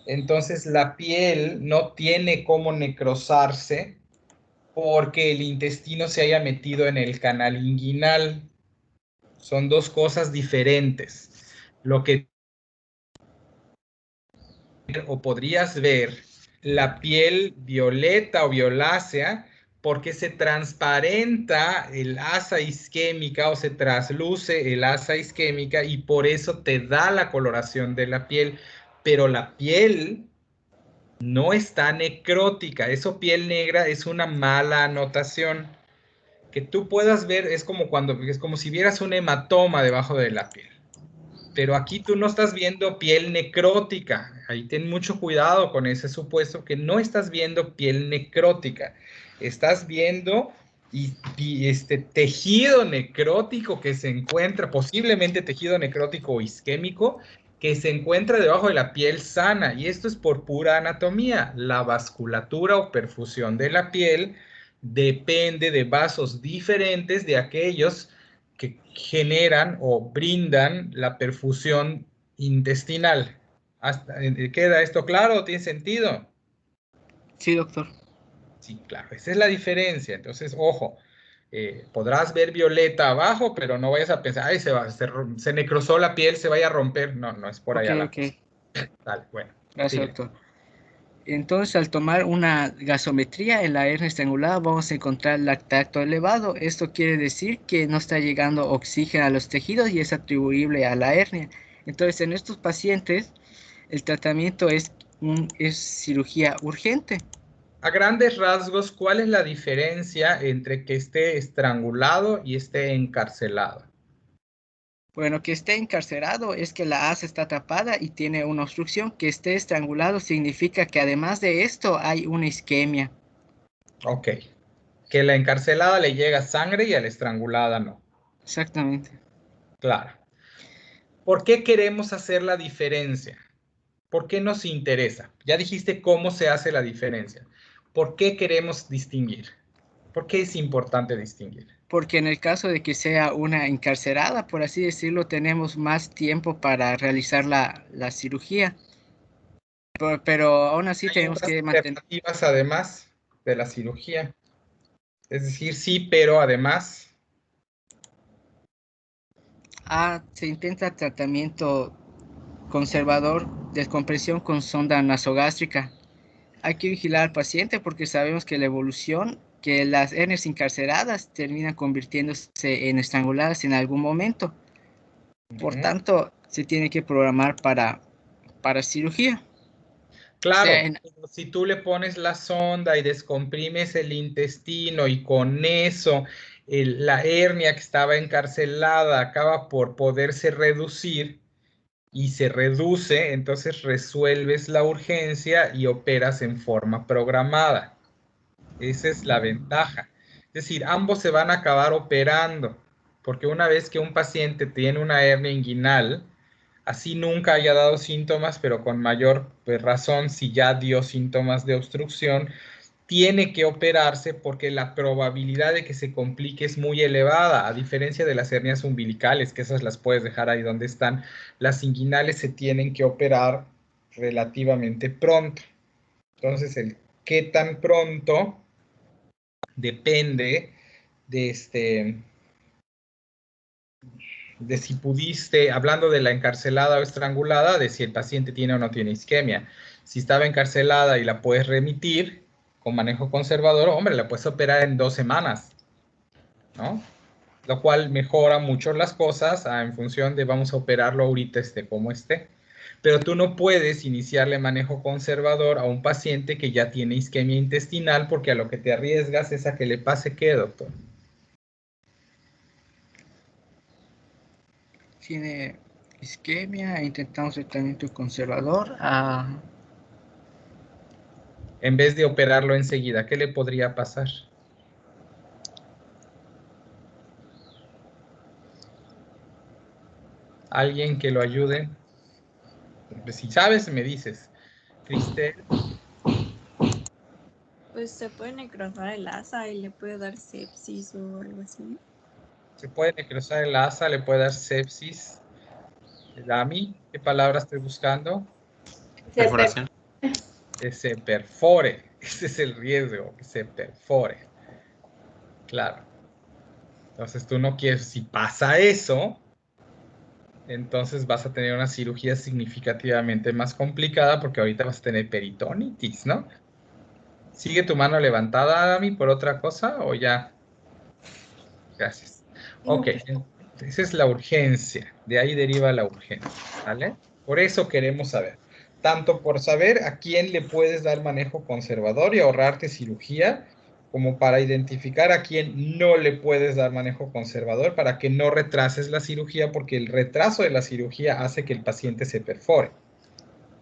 Entonces la piel no tiene cómo necrosarse porque el intestino se haya metido en el canal inguinal. Son dos cosas diferentes. Lo que o podrías ver la piel violeta o violácea porque se transparenta el asa isquémica o se trasluce el asa isquémica y por eso te da la coloración de la piel, pero la piel no está necrótica. Eso piel negra es una mala anotación. Que tú puedas ver es como si vieras un hematoma debajo de la piel. Pero aquí tú no estás viendo piel necrótica. Ahí ten mucho cuidado con ese supuesto que no estás viendo piel necrótica. Estás viendo este tejido necrótico que se encuentra, posiblemente tejido necrótico o isquémico, que se encuentra debajo de la piel sana. Y esto es por pura anatomía. La vasculatura o perfusión de la piel depende de vasos diferentes de aquellos que generan o brindan la perfusión intestinal. ¿Queda esto claro? ¿Tiene sentido? Sí, doctor. Sí, claro, esa es la diferencia. Entonces, ojo, podrás ver violeta abajo, pero no vayas a pensar, ay, se necrosó la piel, se vaya a romper. No, no es por Ok, allá la ok. cosa. Dale, bueno, Gracias, sigue. doctor. Entonces, al tomar una gasometría en la hernia estrangulada, vamos a encontrar lactato elevado. Esto quiere decir que no está llegando oxígeno a los tejidos y es atribuible a la hernia. Entonces, en estos pacientes, el tratamiento es cirugía urgente. A grandes rasgos, ¿cuál es la diferencia entre que esté estrangulado y esté encarcelado? Bueno, que esté encarcerado es que la asa está tapada y tiene una obstrucción. Que esté estrangulado significa que además de esto hay una isquemia. Ok. Que la encarcelada le llega sangre y a la estrangulada no. Exactamente. Claro. ¿Por qué queremos hacer la diferencia? ¿Por qué nos interesa? Ya dijiste cómo se hace la diferencia. ¿Por qué queremos distinguir? ¿Por qué es importante distinguir? Porque en el caso de que sea una encarcerada, por así decirlo, tenemos más tiempo para realizar la cirugía. Pero aún así Hay tenemos otras que mantener... alternativas además de la cirugía. Es decir, sí, pero además. Se intenta tratamiento conservador, descompresión con sonda nasogástrica. Hay que vigilar al paciente porque sabemos que la evolución, que las hernias encarceradas terminan convirtiéndose en estranguladas en algún momento. Por tanto, se tiene que programar para cirugía. O sea, Claro, pero si tú le pones la sonda y descomprimes el intestino y con eso la hernia que estaba encarcelada acaba por poderse reducir y se reduce, entonces resuelves la urgencia y operas en forma programada. Esa es la ventaja. Es decir, ambos se van a acabar operando, porque una vez que un paciente tiene una hernia inguinal, así nunca haya dado síntomas, pero con mayor razón, si ya dio síntomas de obstrucción, tiene que operarse porque la probabilidad de que se complique es muy elevada, a diferencia de las hernias umbilicales, que esas las puedes dejar ahí donde están. Las inguinales se tienen que operar relativamente pronto. Entonces, el qué tan pronto depende de si pudiste, hablando de la encarcelada o estrangulada, de si el paciente tiene o no tiene isquemia. Si estaba encarcelada y la puedes remitir con manejo conservador, hombre, la puedes operar en 2 semanas, ¿no? Lo cual mejora mucho las cosas en función de vamos a operarlo ahorita como esté. Pero tú no puedes iniciarle manejo conservador a un paciente que ya tiene isquemia intestinal porque a lo que te arriesgas es a que le pase ¿qué, doctor? tiene isquemia, intentamos tratamiento conservador. En vez de operarlo enseguida, ¿qué le podría pasar? Alguien que lo ayude. Pues, si sabes, me dices. Cristel. Pues se puede necrosar el asa y le puede dar sepsis o algo así. Se puede necrosar el asa, le puede dar sepsis. Dami, ¿qué palabra estoy buscando? Perforación. Que se perfore. Ese es el riesgo, que se perfore. Claro. Entonces tú no quieres, si pasa eso, entonces vas a tener una cirugía significativamente más complicada porque ahorita vas a tener peritonitis, ¿no? ¿Sigue tu mano levantada, Dami, por otra cosa o ya? Gracias. Ok, esa es la urgencia. De ahí deriva la urgencia, ¿vale? Por eso queremos saber. Tanto por saber a quién le puedes dar manejo conservador y ahorrarte cirugía, como para identificar a quién no le puedes dar manejo conservador para que no retrases la cirugía, porque el retraso de la cirugía hace que el paciente se perfore.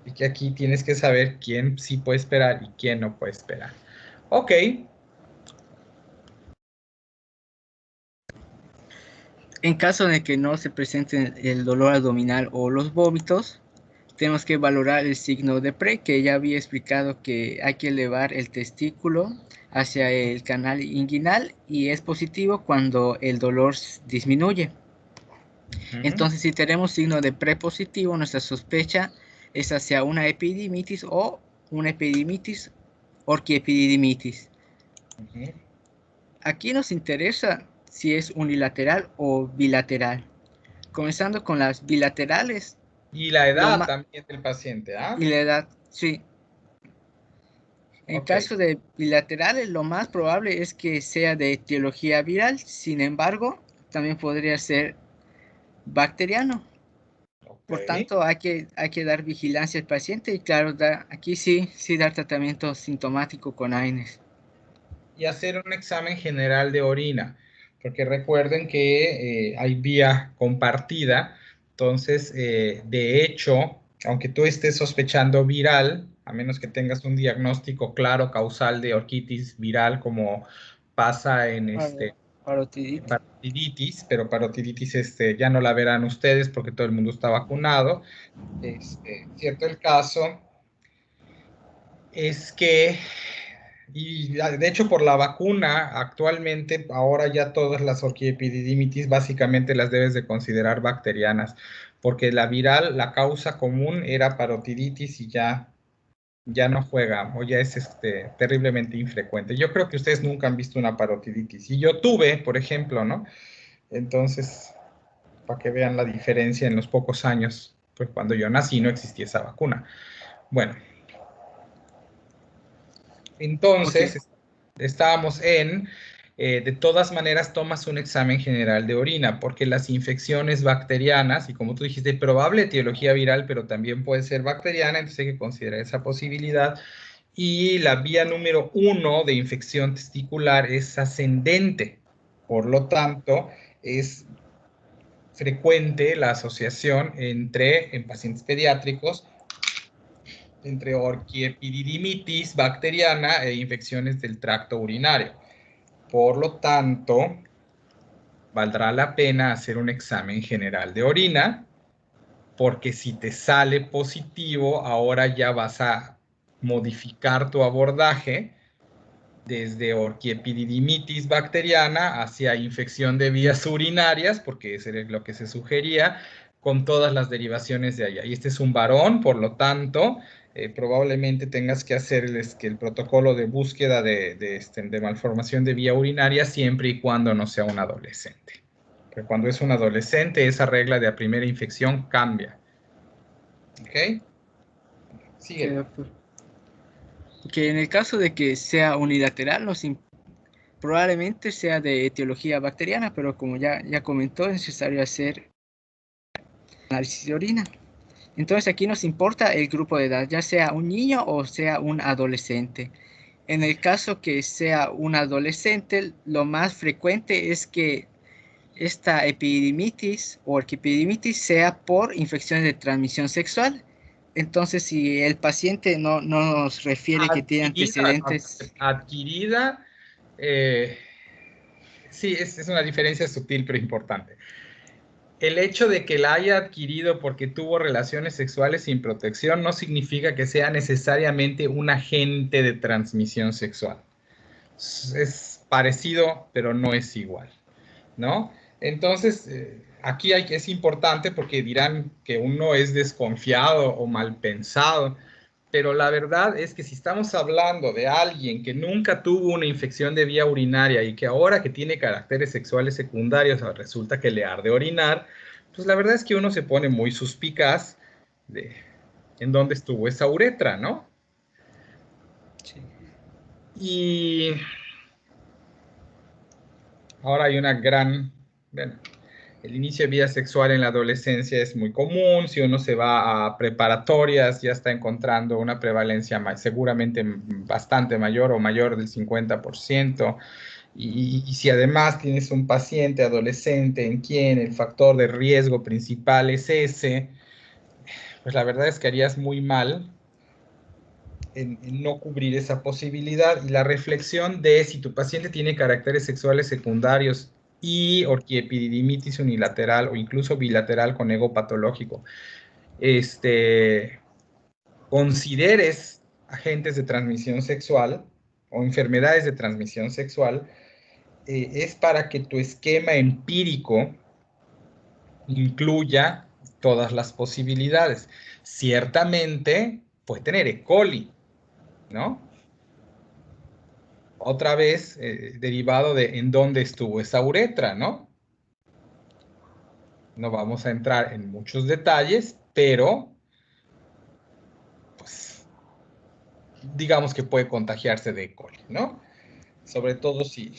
Y que aquí tienes que saber quién sí puede esperar y quién no puede esperar. Ok. En caso de que no se presente el dolor abdominal o los vómitos, tenemos que valorar el signo de Pre, que ya había explicado que hay que elevar el testículo hacia el canal inguinal y es positivo cuando el dolor disminuye. Entonces, si tenemos signo de Pre positivo, nuestra sospecha es hacia una epididimitis o una epididimitis, orquiepididimitis. Aquí nos interesa si es unilateral o bilateral. Comenzando con las bilaterales. Y la edad también del paciente, ¿ah? Y la edad, sí. En caso de bilaterales, lo más probable es que sea de etiología viral. Sin embargo, también podría ser bacteriano. Por tanto, hay que dar vigilancia al paciente y claro, aquí sí dar tratamiento sintomático con AINES. Y hacer un examen general de orina, porque recuerden que hay vía compartida. Entonces, de hecho, aunque tú estés sospechando viral, a menos que tengas un diagnóstico claro causal de orquitis viral, como pasa en parotiditis, pero parotiditis ya no la verán ustedes porque todo el mundo está vacunado. Cierto el caso es que, y de hecho por la vacuna, actualmente ahora ya todas las orquiepididimitis básicamente las debes de considerar bacterianas, porque la viral, la causa común era parotiditis y ya no juega, o ya es terriblemente infrecuente. Yo creo que ustedes nunca han visto una parotiditis, y yo tuve, por ejemplo, ¿no? Entonces, para que vean la diferencia en los pocos años, pues cuando yo nací no existía esa vacuna. Bueno, entonces estábamos de todas maneras tomas un examen general de orina, porque las infecciones bacterianas, y como tú dijiste, probable etiología viral, pero también puede ser bacteriana, entonces hay que considerar esa posibilidad. Y la vía número 1 de infección testicular es ascendente, por lo tanto, es frecuente la asociación en pacientes pediátricos, entre orquiepididimitis bacteriana e infecciones del tracto urinario. Por lo tanto, valdrá la pena hacer un examen general de orina, porque si te sale positivo, ahora ya vas a modificar tu abordaje desde orquiepididimitis bacteriana hacia infección de vías urinarias, porque eso es lo que se sugería, con todas las derivaciones de allá. Y este es un varón, por lo tanto, probablemente tengas que hacer el protocolo de búsqueda de malformación de vía urinaria siempre y cuando no sea un adolescente. Pero cuando es un adolescente, esa regla de la primera infección cambia. ¿Ok? Sigue. Sí, doctor. Que en el caso de que sea unilateral, probablemente sea de etiología bacteriana, pero como ya comentó, es necesario hacer análisis de orina. Entonces aquí nos importa el grupo de edad, ya sea un niño o sea un adolescente. En el caso que sea un adolescente, lo más frecuente es que esta epididimitis o orquiepididimitis sea por infecciones de transmisión sexual. Entonces, si el paciente no nos refiere que tiene antecedentes... Adquirida, sí, es una diferencia sutil pero importante. El hecho de que la haya adquirido porque tuvo relaciones sexuales sin protección no significa que sea necesariamente un agente de transmisión sexual. es parecido, pero no es igual, ¿no? Entonces, aquí es importante porque dirán que uno es desconfiado o mal pensado, pero la verdad es que si estamos hablando de alguien que nunca tuvo una infección de vía urinaria y que ahora que tiene caracteres sexuales secundarios resulta que le arde orinar, pues la verdad es que uno se pone muy suspicaz de en dónde estuvo esa uretra, ¿no? Sí. Y ahora hay una gran, bueno, el inicio de vida sexual en la adolescencia es muy común. Si uno se va a preparatorias, ya está encontrando una prevalencia seguramente bastante mayor o mayor del 50%. Y si además tienes un paciente adolescente en quien el factor de riesgo principal es ese, pues la verdad es que harías muy mal en no cubrir esa posibilidad. Y la reflexión de si tu paciente tiene caracteres sexuales secundarios y orquiepididimitis unilateral o incluso bilateral con ego patológico, consideres agentes de transmisión sexual o enfermedades de transmisión sexual, es para que tu esquema empírico incluya todas las posibilidades. Ciertamente puede tener E. coli, ¿no? Otra vez derivado de en dónde estuvo esa uretra, ¿no? No vamos a entrar en muchos detalles, pero pues digamos que puede contagiarse de E. coli, ¿no? Sobre todo si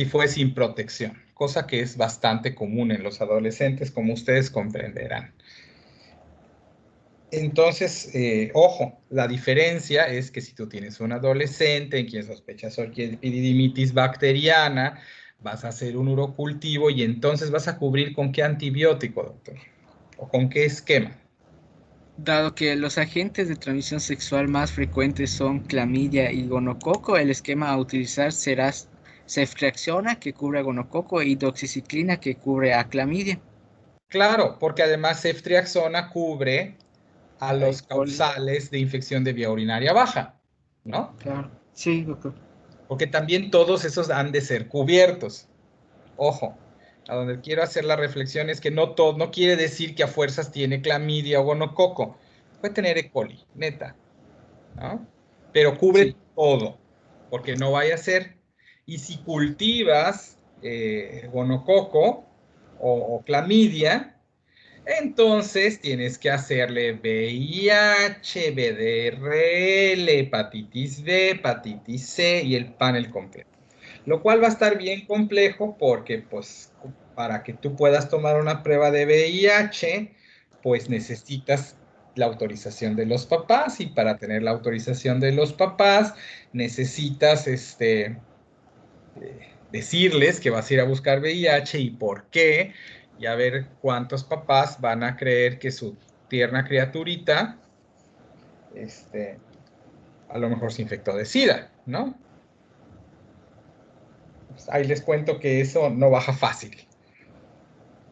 fue sin protección, cosa que es bastante común en los adolescentes, como ustedes comprenderán. Entonces, ojo, la diferencia es que si tú tienes un adolescente en quien sospechas orquiepididimitis bacteriana, vas a hacer un urocultivo y entonces vas a cubrir con qué antibiótico, doctor, o con qué esquema. Dado que los agentes de transmisión sexual más frecuentes son clamidia y gonococo, el esquema a utilizar será ceftriaxona, que cubre a gonococo, y doxiciclina, que cubre a clamidia. Claro, porque además ceftriaxona cubre a La E. los coli, causales de infección de vía urinaria baja, ¿no? claro. Sí, doctor. Porque también todos esos han de ser cubiertos. Ojo, a donde quiero hacer la reflexión es que no quiere decir que a fuerzas tiene clamidia o gonococo. Puede tener E. coli, neta, ¿no? Pero cubre Sí. todo, porque no vaya a ser. Y si cultivas gonococo o clamidia, entonces tienes que hacerle VIH, VDRL, hepatitis B, hepatitis C y el panel completo. Lo cual va a estar bien complejo porque, pues, para que tú puedas tomar una prueba de VIH, pues necesitas la autorización de los papás y para tener la autorización de los papás necesitas decirles que vas a ir a buscar VIH y por qué, y a ver cuántos papás van a creer que su tierna criaturita, a lo mejor se infectó de SIDA, ¿no? Pues ahí les cuento que eso no baja fácil,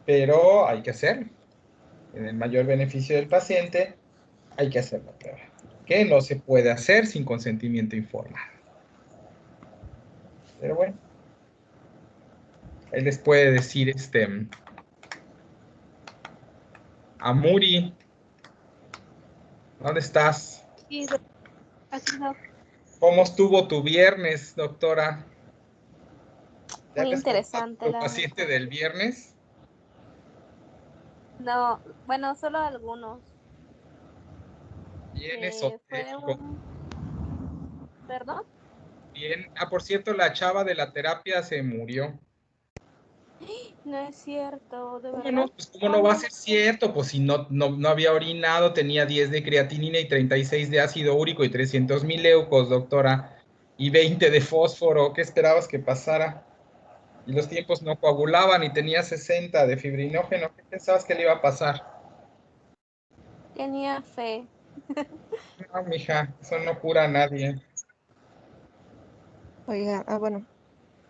pero hay que hacerlo. En el mayor beneficio del paciente, hay que hacer la prueba, que no se puede hacer sin consentimiento informado. Pero bueno, él les puede decir Amuri, ¿dónde estás? Sí, aquí no. ¿Cómo estuvo tu viernes, doctora? ¿Ya Muy les contaste interesante, tu la paciente verdad. del viernes? No, bueno, solo algunos. Bien Fue esotérico. ¿Perdón? Bien. Ah, por cierto, la chava de la terapia se murió. No es cierto, ¿de ¿Cómo no? verdad? Pues ¿cómo no va a ser cierto? Pues si no había orinado, tenía 10 de creatinina y 36 de ácido úrico y 300,000 leucos, doctora, y 20 de fósforo. ¿Qué esperabas que pasara? Y los tiempos no coagulaban y tenía 60 de fibrinógeno. ¿Qué pensabas que le iba a pasar? Tenía fe. No, mija, eso no cura a nadie. Oiga, bueno,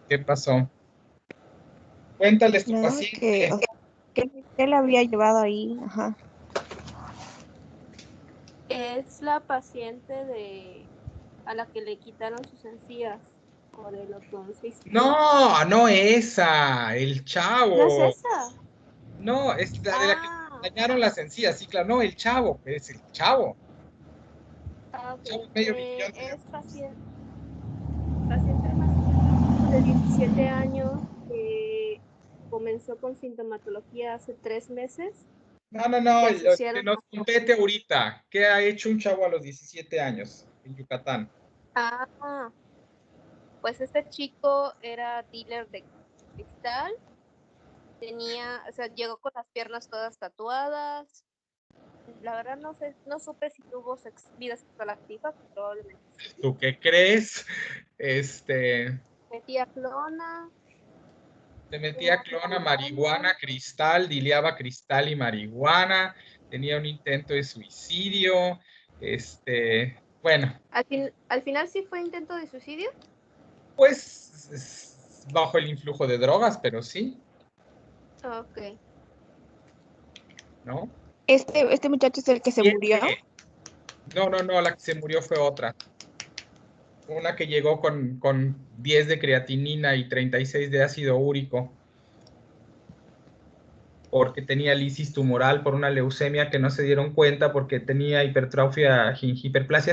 ¿Qué pasó? Cuéntales tu nada, que, paciente. o sea, ¿qué le había llevado ahí? Ajá. Es la paciente de a la que le quitaron sus encías por el ortodoncista. No, no esa, el chavo. ¿No es esa? No, es la de la que Ah, dañaron las encías, sí, claro, no, el chavo, es el chavo. ok. Chavo medio millón. Es paciente más o menos de 17 años que comenzó con sintomatología hace 3 meses. No, no, Que no, lo que asociaron nos compete ahorita. ¿Qué ha hecho un chavo a los 17 años en Yucatán? Ah, pues este chico era dealer de cristal. Tenía, o sea, llegó con las piernas todas tatuadas. La verdad no sé, no supe si tuvo vida sexual activa, probablemente sí. ¿Tú qué crees? Metía clona. Se metía clona, marihuana, cristal, dileaba cristal y marihuana, tenía un intento de suicidio, bueno, Al final sí fue intento de suicidio. pues bajo el influjo de drogas, pero sí, Ok. ¿no? Este muchacho es el que se murió. No, la que se murió fue otra. Una que llegó con 10 de creatinina y 36 de ácido úrico, porque tenía lisis tumoral por una leucemia que no se dieron cuenta porque tenía hiperplasia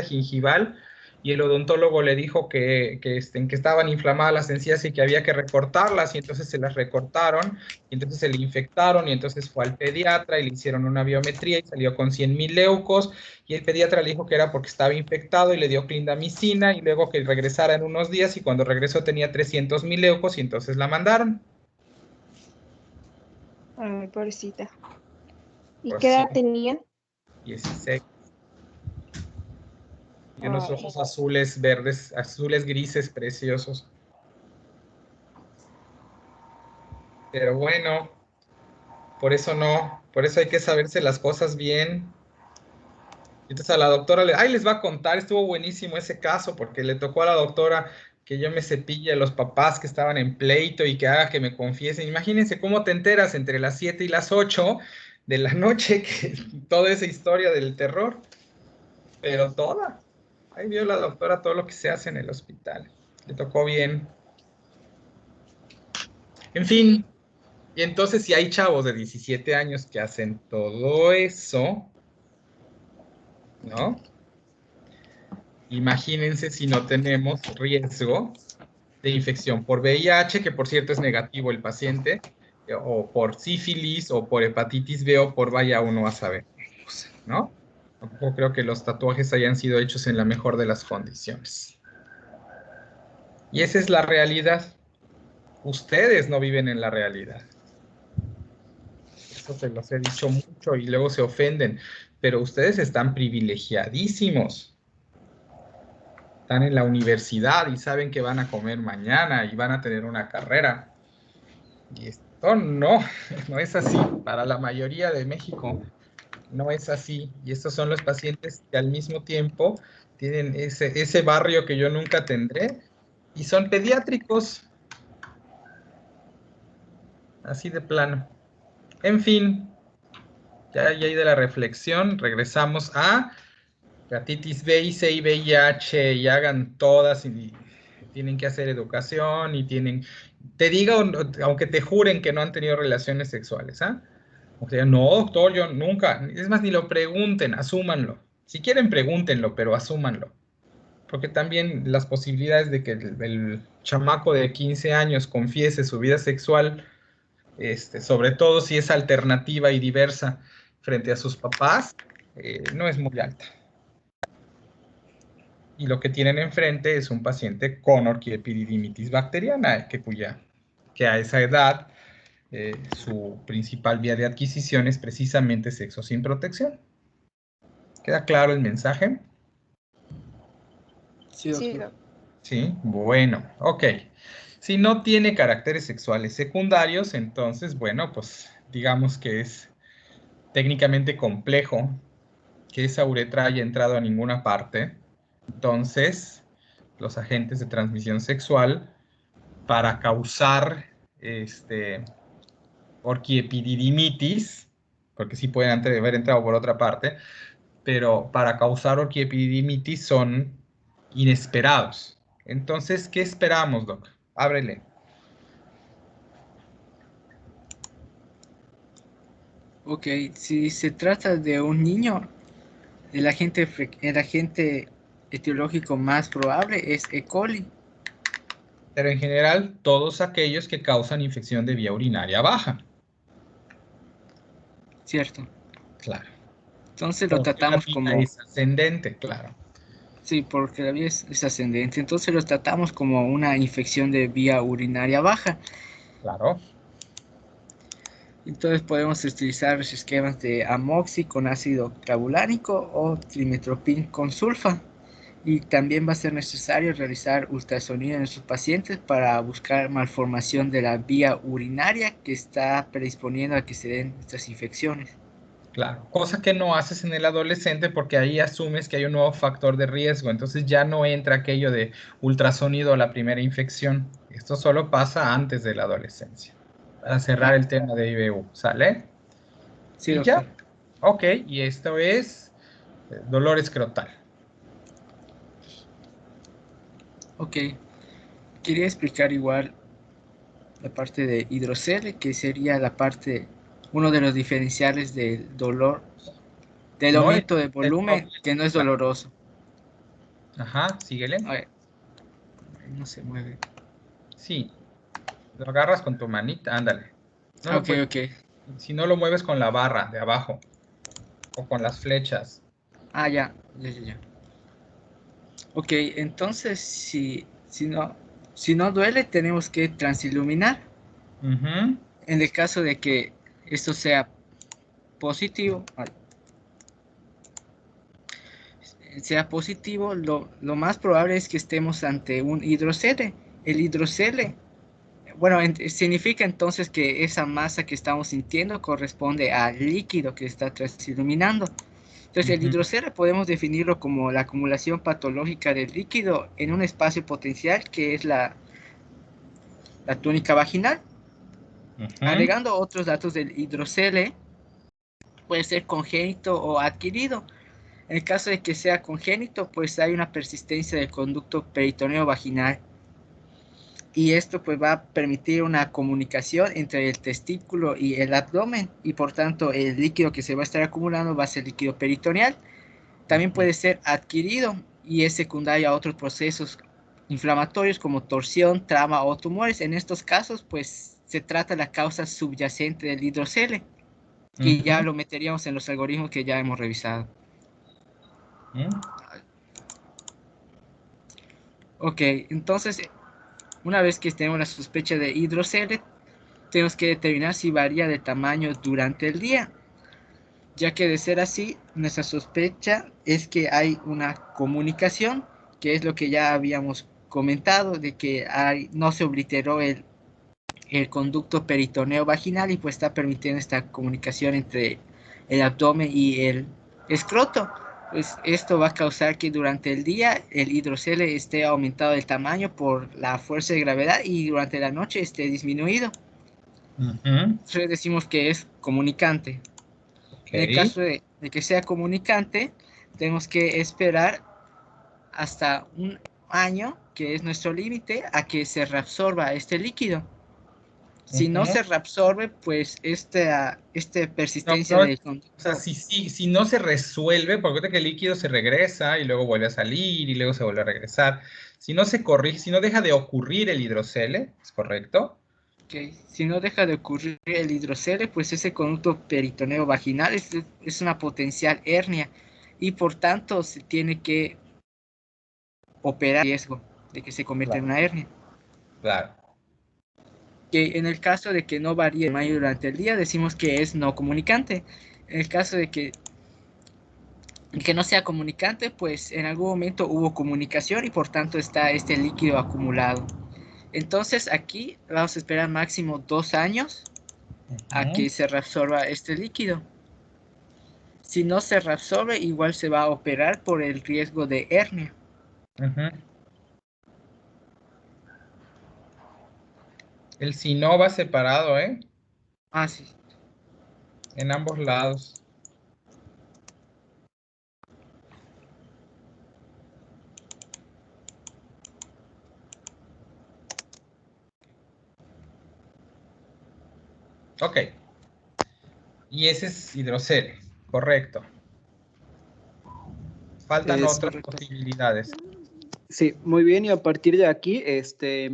gingival, y el odontólogo le dijo que estaban inflamadas las encías y que había que recortarlas, y entonces se las recortaron, y entonces se le infectaron, y entonces fue al pediatra y le hicieron una biometría y salió con 100,000 leucos, y el pediatra le dijo que era porque estaba infectado y le dio clindamicina, y luego que regresara en unos días, y cuando regresó tenía 300,000 leucos, y entonces la mandaron. Ay, pobrecita. ¿Y Pues qué sí, edad tenía? 16. Y unos Ay, ojos azules, verdes, azules, grises, preciosos. Pero bueno, por eso no, por eso hay que saberse las cosas bien. Entonces a la doctora les va a contar, estuvo buenísimo ese caso, porque le tocó a la doctora que yo me cepille a los papás que estaban en pleito y que haga que me confiesen. Imagínense cómo te enteras entre las 7 y las 8 de la noche, que toda esa historia del terror, pero toda. Ahí vio la doctora todo lo que se hace en el hospital. Le tocó bien. En fin, y entonces si hay chavos de 17 años que hacen todo eso, ¿no? Imagínense si no tenemos riesgo de infección por VIH, que por cierto es negativo el paciente, o por sífilis, o por hepatitis B, o por vaya uno a saber, ¿no? Tampoco creo que los tatuajes hayan sido hechos en la mejor de las condiciones. Y esa es la realidad. Ustedes no viven en la realidad. Eso se los he dicho mucho y luego se ofenden, pero ustedes están privilegiadísimos. Están en la universidad y saben que van a comer mañana y van a tener una carrera. Y esto no, no es así. Para la mayoría de México no es así. Y estos son los pacientes que al mismo tiempo tienen ese barrio que yo nunca tendré y son pediátricos. Así de plano. En fin, ya ahí de la reflexión, regresamos a hepatitis B y C y VIH, y hagan todas, y tienen que hacer educación, y te diga, aunque te juren que no han tenido relaciones sexuales, ¿ah? O sea, no, doctor, yo nunca, es más, ni lo pregunten, asúmanlo. Si quieren, pregúntenlo, pero asúmanlo. Porque también las posibilidades de que el chamaco de 15 años confiese su vida sexual, sobre todo si es alternativa y diversa frente a sus papás, no es muy alta. Y lo que tienen enfrente es un paciente con orquiepididimitis bacteriana, que a esa edad su principal vía de adquisición es precisamente sexo sin protección. ¿Queda claro el mensaje? Sí, sí, doctor. Sí, bueno, ok. Si no tiene caracteres sexuales secundarios, entonces, bueno, pues digamos que es técnicamente complejo que esa uretra haya entrado a ninguna parte. Entonces, los agentes de transmisión sexual para causar orquiepididimitis, porque sí pueden haber entrado por otra parte, pero para causar orquiepididimitis son inesperados. Entonces, ¿qué esperamos, Doc? Ábrele. Ok, si se trata de un niño, el agente etiológico más probable es E. coli. Pero en general, todos aquellos que causan infección de vía urinaria baja. Cierto. Claro. Entonces lo Porque la tratamos vía como... es ascendente, claro. Sí, porque la vía es ascendente. Entonces lo tratamos como una infección de vía urinaria baja. Claro. Entonces podemos utilizar los esquemas de amoxi con ácido clavulánico o trimetoprim con sulfa. Y también va a ser necesario realizar ultrasonido en sus pacientes para buscar malformación de la vía urinaria que está predisponiendo a que se den estas infecciones. Claro, cosa que no haces en el adolescente porque ahí asumes que hay un nuevo factor de riesgo, entonces ya no entra aquello de ultrasonido a la primera infección. Esto solo pasa antes de la adolescencia. Para cerrar el tema de IBU, ¿sale? Sí, Y doctor. ya, ok, y esto es dolor escrotal. Ok. Quería explicar igual la parte de hidrocele, que sería la parte, uno de los diferenciales del dolor, del No es aumento de volumen, que no es doloroso. Ajá, síguele. A ver, no se mueve. Sí, lo agarras con tu manita, ándale. No lo Ok, puedes, ok. si no lo mueves con la barra de abajo o con las flechas. Ah, ya, ya, ya, ya. Ok, entonces si no duele, tenemos que transiluminar. Ujú. En el caso de que esto sea positivo, lo más probable es que estemos ante un hidrocele. El hidrocele, bueno, significa entonces que esa masa que estamos sintiendo corresponde al líquido que está transiluminando. Entonces, el Ujú. hidrocele podemos definirlo como la acumulación patológica del líquido en un espacio potencial que es la túnica vaginal. Ujú. Agregando otros datos del hidrocele, puede ser congénito o adquirido. En el caso de que sea congénito, pues hay una persistencia del conducto peritoneo vaginal. Y esto pues va a permitir una comunicación entre el testículo y el abdomen. Y por tanto, el líquido que se va a estar acumulando va a ser líquido peritoneal. También puede ser adquirido y es secundario a otros procesos inflamatorios como torsión, trauma o tumores. En estos casos, pues se trata de la causa subyacente del hidrocele, que ya Ujú. lo meteríamos en los algoritmos que ya hemos revisado. Ujú. Ok, entonces, una vez que tenemos la sospecha de hidrocele, tenemos que determinar si varía de tamaño durante el día, ya que de ser así, nuestra sospecha es que hay una comunicación, que es lo que ya habíamos comentado, de que no se obliteró el conducto peritoneo vaginal y pues está permitiendo esta comunicación entre el abdomen y el escroto. Pues esto va a causar que durante el día el hidrocele esté aumentado de tamaño por la fuerza de gravedad y durante la noche esté disminuido. Ujú. Entonces decimos que es comunicante. Ok. En el caso de que sea comunicante, tenemos que esperar hasta un año, que es nuestro límite, a que se reabsorba este líquido. Si no Ujú. se reabsorbe, pues esta No, persistencia no, del o sea, conducto, si no se resuelve, porque ahorita que el líquido se regresa y luego vuelve a salir y luego se vuelve a regresar. Si no se corrige, si no deja de ocurrir el hidrocele, ¿es correcto? okay, si no deja de ocurrir el hidrocele, pues ese conducto peritoneo vaginal es una potencial hernia y por tanto se tiene que operar riesgo de que se convierta en Claro. una hernia. Claro. Que en el caso de que no varíe el tamaño durante el día, decimos que es no comunicante. En el caso de que no sea comunicante, pues en algún momento hubo comunicación y por tanto está este líquido acumulado. Entonces aquí vamos a esperar máximo 2 años a Ujú. que se reabsorba este líquido. Si no se reabsorbe, igual se va a operar por el riesgo de hernia. Ujú. El si no va separado, ¿eh? Ah, sí. En ambos lados. Ok. Y ese es hidrocele, correcto. Faltan Es otras correcto. posibilidades. Sí, muy bien, y a partir de aquí,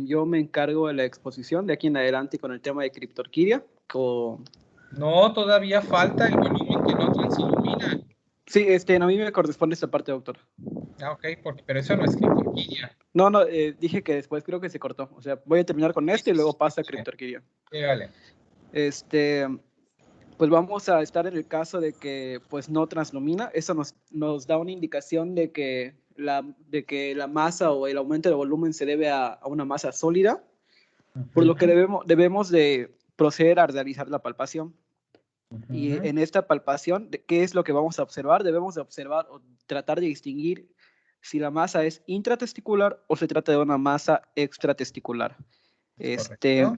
yo me encargo de la exposición de aquí en adelante con el tema de criptorquidia. No, todavía falta el volumen que no transilumina. Sí, a mí me corresponde esta parte, doctor. Ah, ok, pero eso no es criptorquidia. No, dije que después creo que se cortó. O sea, voy a terminar con y luego pasa a criptorquidia. Sí, vale. Pues vamos a estar en el caso de que pues no translumina. Eso nos da una indicación de que la masa o el aumento de volumen se debe a una masa sólida, por lo que debemos de proceder a realizar la palpación. Y en esta palpación, ¿qué es lo que vamos a observar? Debemos de observar o tratar de distinguir si la masa es intratesticular o se trata de una masa extratesticular.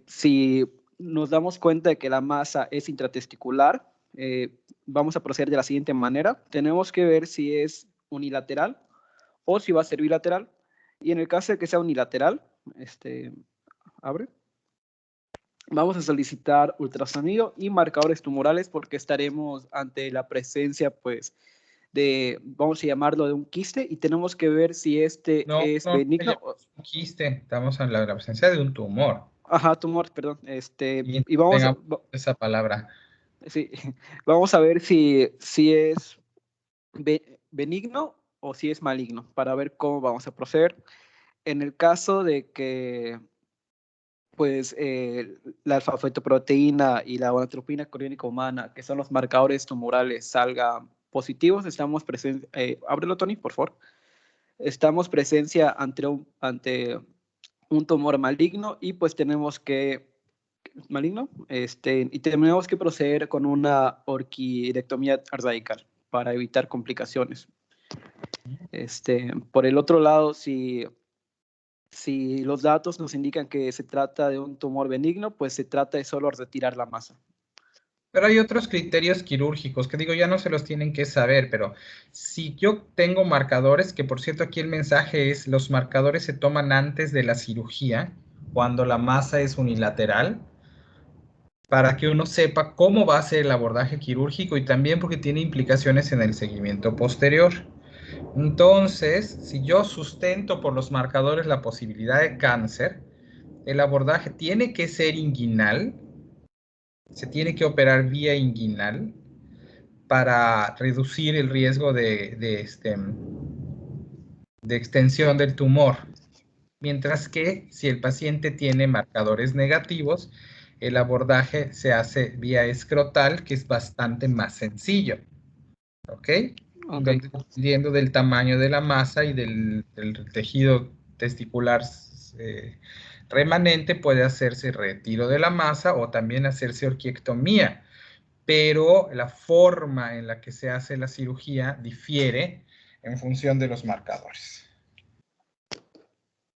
Si nos damos cuenta de que la masa es intratesticular, vamos a proceder de la siguiente manera. Tenemos que ver si es unilateral o si va a ser bilateral. Y en el caso de que sea unilateral, abre. Vamos a solicitar ultrasonido y marcadores tumorales porque estaremos ante la presencia, pues, vamos a llamarlo de un quiste, y tenemos que ver si es benigno. No, un quiste, estamos en la presencia de un tumor. Ajá, tumor, perdón. Y vamos a esa palabra. Sí, vamos a ver si es benigno o si es maligno, para ver cómo vamos a proceder. En el caso de que pues la alfa-fetoproteína y la gonadotropina coriónica humana, que son los marcadores tumorales, salgan positivos, estamos presentes. Ábrelo, Tony, por favor. Estamos presencia ante un tumor maligno y pues tenemos que y tenemos que proceder con una orquidectomía radical para evitar complicaciones. Por el otro lado, si los datos nos indican que se trata de un tumor benigno, pues se trata de solo retirar la masa. Pero hay otros criterios quirúrgicos que digo, ya no se los tienen que saber, pero si yo tengo marcadores, que por cierto aquí el mensaje es, los marcadores se toman antes de la cirugía, cuando la masa es unilateral, para que uno sepa cómo va a ser el abordaje quirúrgico y también porque tiene implicaciones en el seguimiento posterior. Entonces, si yo sustento por los marcadores la posibilidad de cáncer, el abordaje tiene que ser inguinal, se tiene que operar vía inguinal para reducir el riesgo de extensión del tumor. Mientras que si el paciente tiene marcadores negativos, el abordaje se hace vía escrotal, que es bastante más sencillo. ¿Ok? Dependiendo del tamaño de la masa y del tejido testicular remanente, puede hacerse retiro de la masa o también hacerse orquiectomía. Pero la forma en la que se hace la cirugía difiere en función de los marcadores.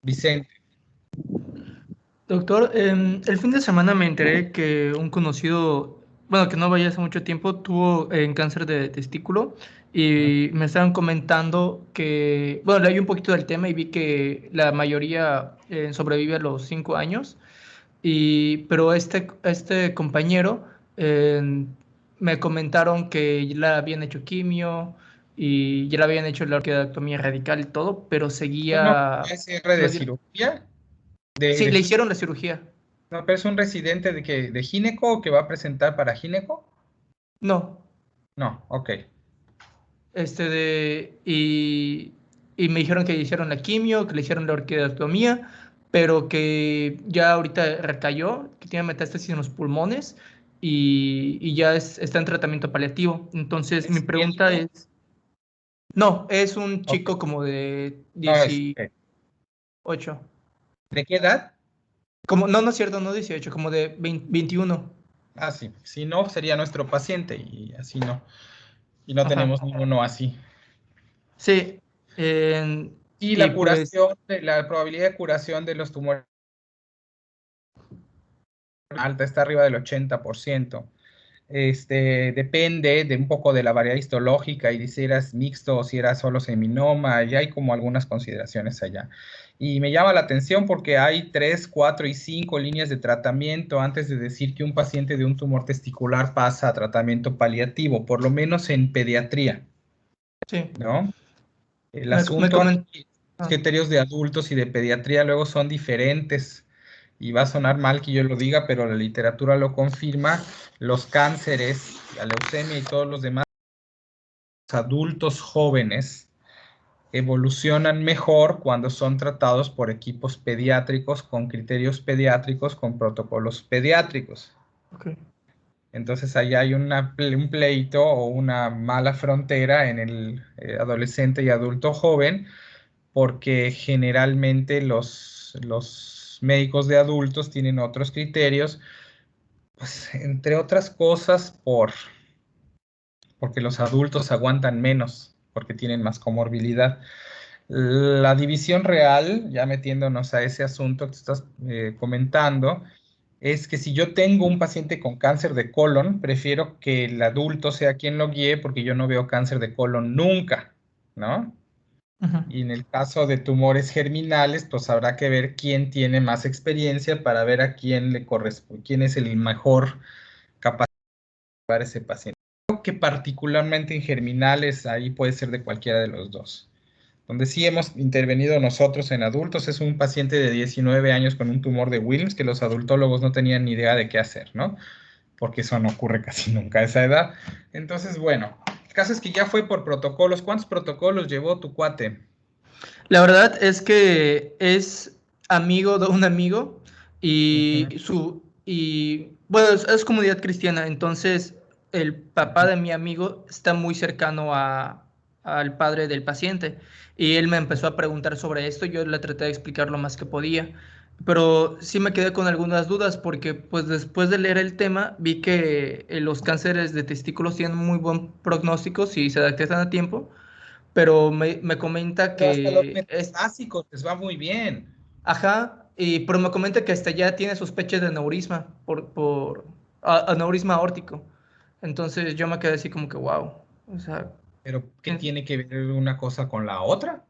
Vicente. Doctor, el fin de semana me enteré que un conocido, bueno, que no vaya hace mucho tiempo, tuvo cáncer de testículo y me estaban comentando que, bueno, leí un poquito del tema y vi que la mayoría sobrevive a los 5 años, pero este compañero me comentaron que ya le habían hecho quimio y ya le habían hecho la orquidectomía radical y todo, pero seguía... ¿ASR de cirugía? Sí, le hicieron la cirugía. No, pero es un residente de gineco o que va a presentar para gineco. No. No, ok. Y me dijeron que le hicieron la quimio, que le hicieron la orquidectomía, pero que ya ahorita recayó, que tiene metástasis en los pulmones y ya está en tratamiento paliativo. Entonces, mi pregunta es... No, es un chico como de 18. ¿De qué edad? No es cierto, no 18, como de 21. Ah, sí. Si no, sería nuestro paciente y así no. Y no tenemos ninguno así. Sí. Y la curación, la probabilidad de curación de los tumores alta está arriba del 80%. depende de un poco de la variedad histológica y de si eras mixto o si era solo seminoma, ya hay como algunas consideraciones allá. Y me llama la atención porque hay 3, 4 y 5 líneas de tratamiento antes de decir que un paciente de un tumor testicular pasa a tratamiento paliativo, por lo menos en pediatría, Sí. ¿no? El Me asunto comen- aquí, los criterios de adultos y de pediatría luego son diferentes. Y va a sonar mal que yo lo diga, pero la literatura lo confirma. Los cánceres, la leucemia y todos los demás adultos jóvenes evolucionan mejor cuando son tratados por equipos pediátricos, con criterios pediátricos, con protocolos pediátricos. Ok. Entonces ahí hay un pleito o una mala frontera en el adolescente y adulto joven, porque generalmente los médicos de adultos tienen otros criterios, pues, entre otras cosas porque los adultos aguantan menos, porque tienen más comorbilidad. La división real, ya metiéndonos a ese asunto que estás comentando, es que si yo tengo un paciente con cáncer de colon, prefiero que el adulto sea quien lo guíe porque yo no veo cáncer de colon nunca, ¿no? Ujú. Y en el caso de tumores germinales, pues habrá que ver quién tiene más experiencia para ver a quién le corresponde, quién es el mejor capaz de llevar a ese paciente. Creo que particularmente en germinales, ahí puede ser de cualquiera de los dos. Donde sí hemos intervenido nosotros en adultos es un paciente de 19 años con un tumor de Wilms que los adultólogos no tenían ni idea de qué hacer, ¿no? Porque eso no ocurre casi nunca a esa edad. Entonces, bueno, el caso es que ya fue por protocolos. ¿Cuántos protocolos llevó tu cuate? La verdad es que es amigo de un amigo Ujú. y bueno, es comunidad cristiana, entonces el papá de mi amigo está muy cercano al padre del paciente y él me empezó a preguntar sobre esto, yo le traté de explicar lo más que podía, pero sí me quedé con algunas dudas porque pues después de leer el tema vi que los cánceres de testículos tienen muy buen pronóstico si se detectan a tiempo, pero me comenta Pero hasta los que metastásicos les va muy bien. ajá, pero me comenta que hasta ya tiene sospechas de aneurisma por aneurisma aórtico. Entonces yo me quedé así como que wow. O sea, Pero, ¿qué eh, tiene que ver una cosa con la otra?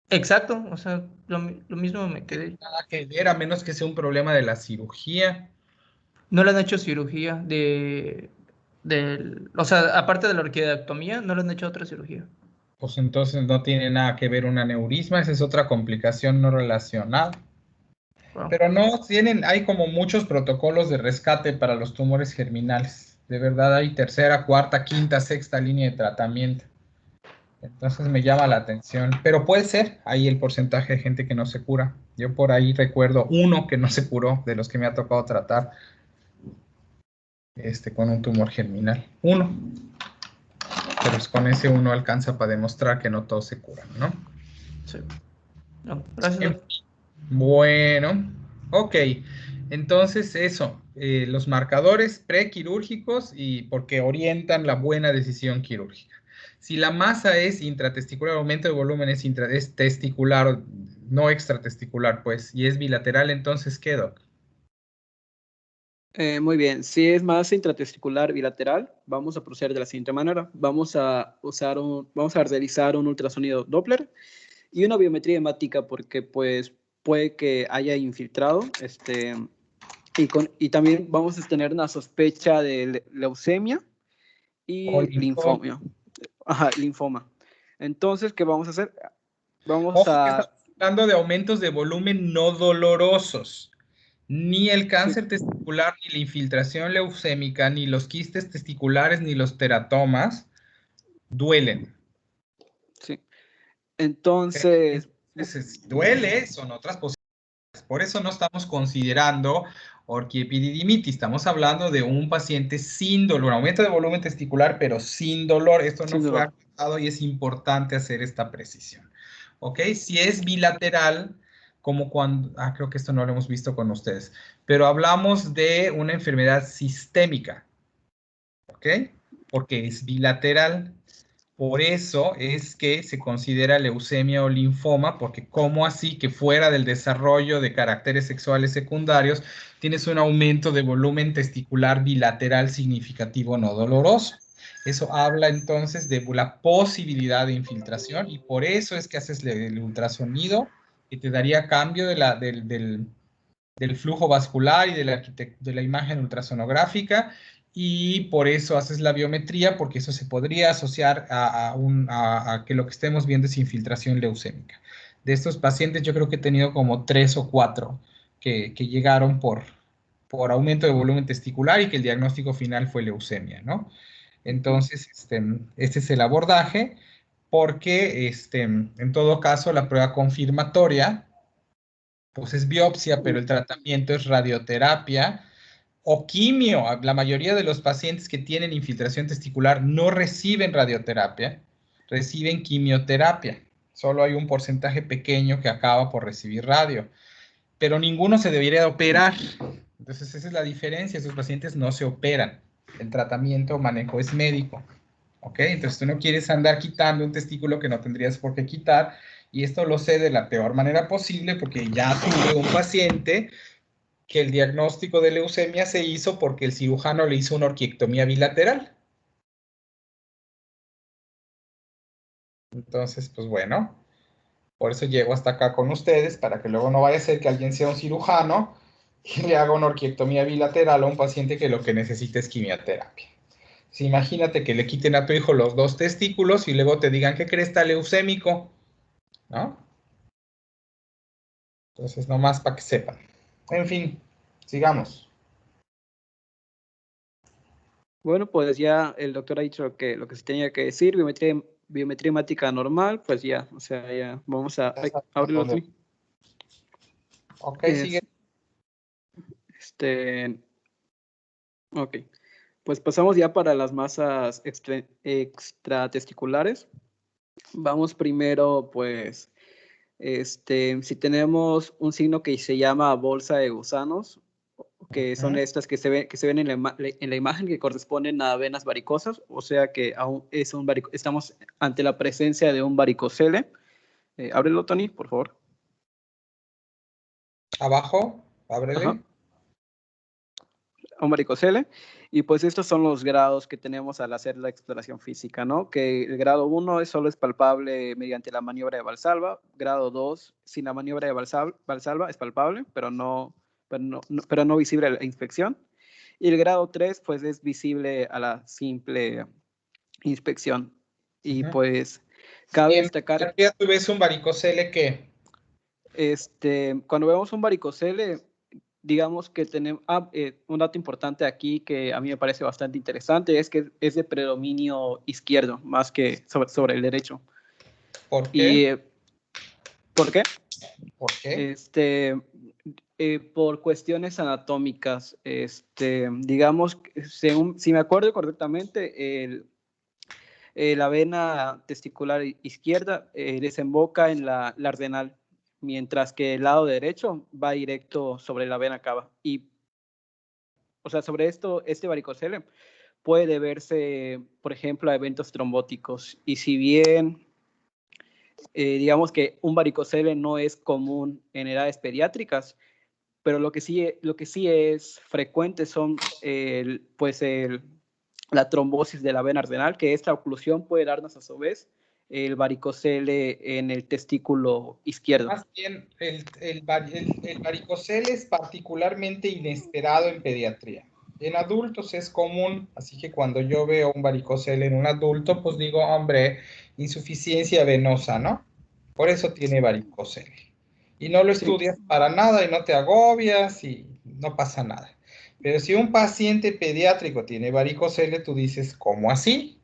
exacto, o sea, lo mismo me quedé. Nada que ver, a menos que sea un problema de la cirugía. No le han hecho cirugía o sea, aparte de la orquidectomía, no le han hecho otra cirugía. Pues entonces no tiene nada que ver un aneurisma, esa es otra complicación no relacionada. Wow. Pero no tienen, hay como muchos protocolos de rescate para los tumores germinales. De verdad hay tercera, cuarta, quinta, sexta línea de tratamiento. Entonces me llama la atención. Pero puede ser ahí el porcentaje de gente que no se cura. Yo por ahí recuerdo uno que no se curó de los que me ha tocado tratar con un tumor germinal. Uno. Pero con ese uno alcanza para demostrar que no todos se curan, ¿no? Sí. No, gracias, En doc. Bueno, ok. Entonces eso, los marcadores prequirúrgicos y porque orientan la buena decisión quirúrgica. Si la masa es intratesticular, el aumento de volumen es testicular, no extratesticular, pues, y es bilateral, entonces, ¿qué, doc? Muy bien, si es masa intratesticular bilateral, vamos a proceder de la siguiente manera. Vamos a realizar un ultrasonido Doppler y una biometría hemática porque pues puede que haya infiltrado, y también vamos a tener una sospecha de leucemia O y linfoma. linfoma. Ajá, linfoma. Entonces, ¿qué vamos a hacer? Vamos Ojo que a... estamos hablando de aumentos de volumen no dolorosos. Ni el Sí, cáncer testicular, ni la infiltración leucémica, ni los quistes testiculares, ni los teratomas duelen. sí. ¿Ok? Entonces, Entonces, duele, son otras posibilidades. Por eso no estamos considerando orquiepididimitis. Estamos hablando de un paciente sin dolor, aumento de volumen testicular, pero sin dolor. Esto no sin fue dolor. aclarado y es importante hacer esta precisión. ¿Ok? Si es bilateral, como cuando, creo que esto no lo hemos visto con ustedes, pero hablamos de una enfermedad sistémica. ¿Ok? Porque es bilateral. Por eso es que se considera leucemia o linfoma, porque ¿cómo así que fuera del desarrollo de caracteres sexuales secundarios tienes un aumento de volumen testicular bilateral significativo no doloroso? Eso habla entonces de la posibilidad de infiltración y por eso es que haces el ultrasonido que te daría cambio del flujo vascular y de la imagen ultrasonográfica, y por eso haces la biometría, porque eso se podría asociar a que lo que estemos viendo es infiltración leucémica. De estos pacientes yo creo que he tenido como 3 o 4 que llegaron por aumento de volumen testicular y que el diagnóstico final fue leucemia, ¿no? Entonces, este es el abordaje, porque en todo caso la prueba confirmatoria pues es biopsia, pero el tratamiento es radioterapia o quimio. La mayoría de los pacientes que tienen infiltración testicular no reciben radioterapia, reciben quimioterapia. Solo hay un porcentaje pequeño que acaba por recibir radio, pero ninguno se debería operar. Entonces esa es la diferencia, esos pacientes no se operan. El tratamiento o manejo es médico. ¿Ok? Entonces tú no quieres andar quitando un testículo que no tendrías por qué quitar, y esto lo sé de la peor manera posible porque ya tuve un paciente que el diagnóstico de leucemia se hizo porque el cirujano le hizo una orquiectomía bilateral. Entonces, pues bueno, por eso llego hasta acá con ustedes, para que luego no vaya a ser que alguien sea un cirujano y le haga una orquiectomía bilateral a un paciente que lo que necesita es quimioterapia. Sí, imagínate que le quiten a tu hijo los 2 testículos y luego te digan que crees está leucémico, ¿no? Entonces, nomás para que sepan. En fin, sigamos. Bueno, pues ya el doctor ha dicho que lo que se tenía que decir, biometría hemática normal, pues ya, o sea, ya vamos a abrirlo aquí. Ok, sigue. Ok, pues pasamos ya para las masas extratesticulares. Vamos primero, pues, si tenemos un signo que se llama bolsa de gusanos, que son estas que se ven en la imagen, que corresponden a venas varicosas, o sea que aún estamos ante la presencia de un varicocele. Ábrelo, Tony, por favor. Abajo, ábrele. Ajá. Un varicocele. Y pues estos son los grados que tenemos al hacer la exploración física, ¿no? Que el grado 1 solo es palpable mediante la maniobra de Valsalva. Grado 2, sin la maniobra de Valsalva es palpable, pero no visible a la inspección. Y el grado 3, pues es visible a la simple inspección. Y pues cabe destacar... ¿Ya tú ves un varicocele qué? Cuando vemos un varicocele, digamos que tenemos un dato importante aquí que a mí me parece bastante interesante, es que es de predominio izquierdo más que sobre el derecho. ¿Por qué? ¿Por qué? ¿Por qué? Por cuestiones anatómicas. Digamos, si me acuerdo correctamente, la vena testicular izquierda desemboca en la renal, mientras que el lado derecho va directo sobre la vena cava. Y, o sea, sobre esto, este varicocele puede deberse, por ejemplo, a eventos trombóticos. Y si bien, digamos que un varicocele no es común en edades pediátricas, pero lo que sí es frecuente son, la trombosis de la vena renal, que esta oclusión puede darnos a su vez el varicocele en el testículo izquierdo. Más bien, el varicocele es particularmente inesperado en pediatría. En adultos es común, así que cuando yo veo un varicocele en un adulto, pues digo, hombre, insuficiencia venosa, ¿no? Por eso tiene varicocele. Y no lo estudias para nada y no te agobias y no pasa nada. Pero si un paciente pediátrico tiene varicocele, tú dices, ¿cómo así?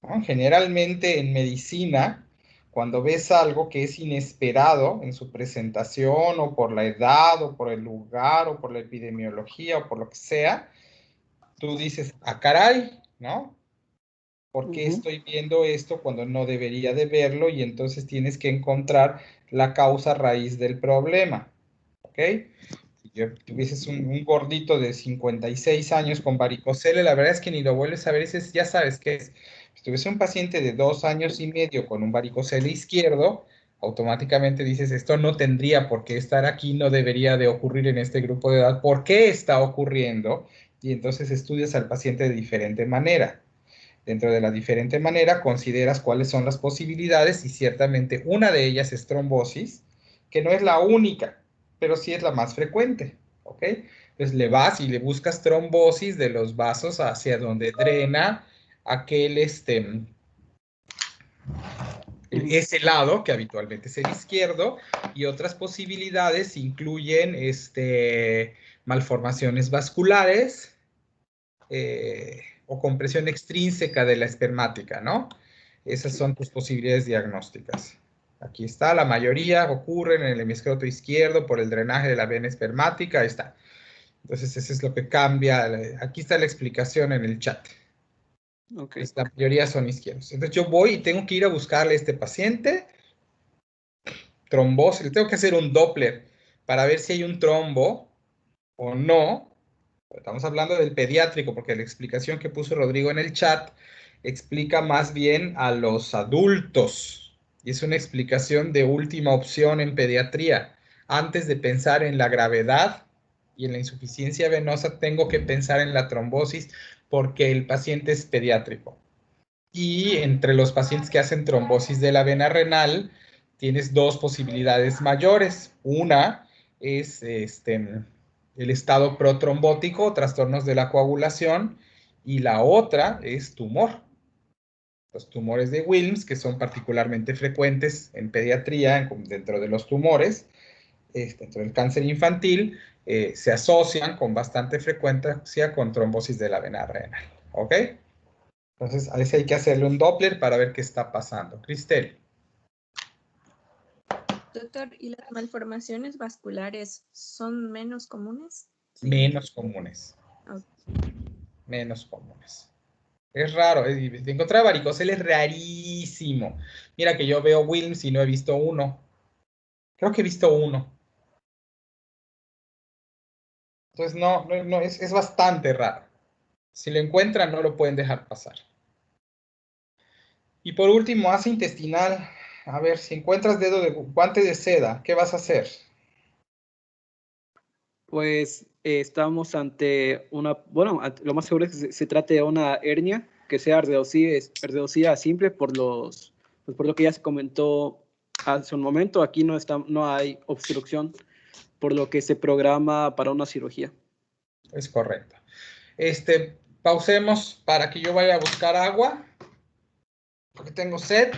¿No? Generalmente en medicina, cuando ves algo que es inesperado en su presentación o por la edad o por el lugar o por la epidemiología o por lo que sea, tú dices, ah, caray, ¿no? ¿Por qué estoy viendo esto cuando no debería de verlo? Y entonces tienes que encontrar la causa raíz del problema, ¿ok? Si yo tuvieses un gordito de 56 años con varicocele, la verdad es que ni lo vuelves a ver, ya sabes qué es. Si tuviese un paciente de 2 años y medio con un varicocele izquierdo, automáticamente dices, esto no tendría por qué estar aquí, no debería de ocurrir en este grupo de edad. ¿Por qué está ocurriendo? Y entonces estudias al paciente de diferente manera. Dentro de la diferente manera, consideras cuáles son las posibilidades y ciertamente una de ellas es trombosis, que no es la única, pero sí es la más frecuente, ¿ok? Entonces le vas y le buscas trombosis de los vasos hacia donde drena ese lado, que habitualmente es el izquierdo, y otras posibilidades incluyen malformaciones vasculares, o compresión extrínseca de la espermática, ¿no? Esas son tus posibilidades diagnósticas. Aquí está, la mayoría ocurren en el hemiscroto izquierdo por el drenaje de la vena espermática, ahí está. Entonces, eso es lo que cambia. Aquí está la explicación en el chat. Okay. La mayoría son izquierdos. Entonces, yo voy y tengo que ir a buscarle a este paciente trombosis. Le tengo que hacer un Doppler para ver si hay un trombo o no. Estamos hablando del pediátrico, porque la explicación que puso Rodrigo en el chat explica más bien a los adultos. Y es una explicación de última opción en pediatría. Antes de pensar en la gravedad y en la insuficiencia venosa, tengo que pensar en la trombosis porque el paciente es pediátrico. Y entre los pacientes que hacen trombosis de la vena renal, tienes 2 posibilidades mayores. Una es el estado protrombótico, trastornos de la coagulación, y la otra es tumor. Los tumores de Wilms, que son particularmente frecuentes en pediatría, dentro de los tumores, dentro del cáncer infantil, se asocian con bastante frecuencia con trombosis de la vena renal. ¿Ok? Entonces, a veces hay que hacerle un Doppler para ver qué está pasando. Cristel. Doctor, ¿y las malformaciones vasculares son menos comunes? Sí. Menos comunes. Ok. Menos comunes. Es raro. Encontrar varicocele es rarísimo. Mira que yo veo Wilms y no he visto uno. Creo que he visto uno. Entonces, no es bastante raro. Si lo encuentran, no lo pueden dejar pasar. Y por último, asa intestinal. A ver, si encuentras dedo de guante de seda, ¿qué vas a hacer? Pues estamos ante bueno, lo más seguro es que se trate de una hernia que sea reducida a simple por lo que ya se comentó hace un momento. Aquí no hay obstrucción, por lo que se programa para una cirugía. Es correcto. Pausemos para que yo vaya a buscar agua, porque tengo sed,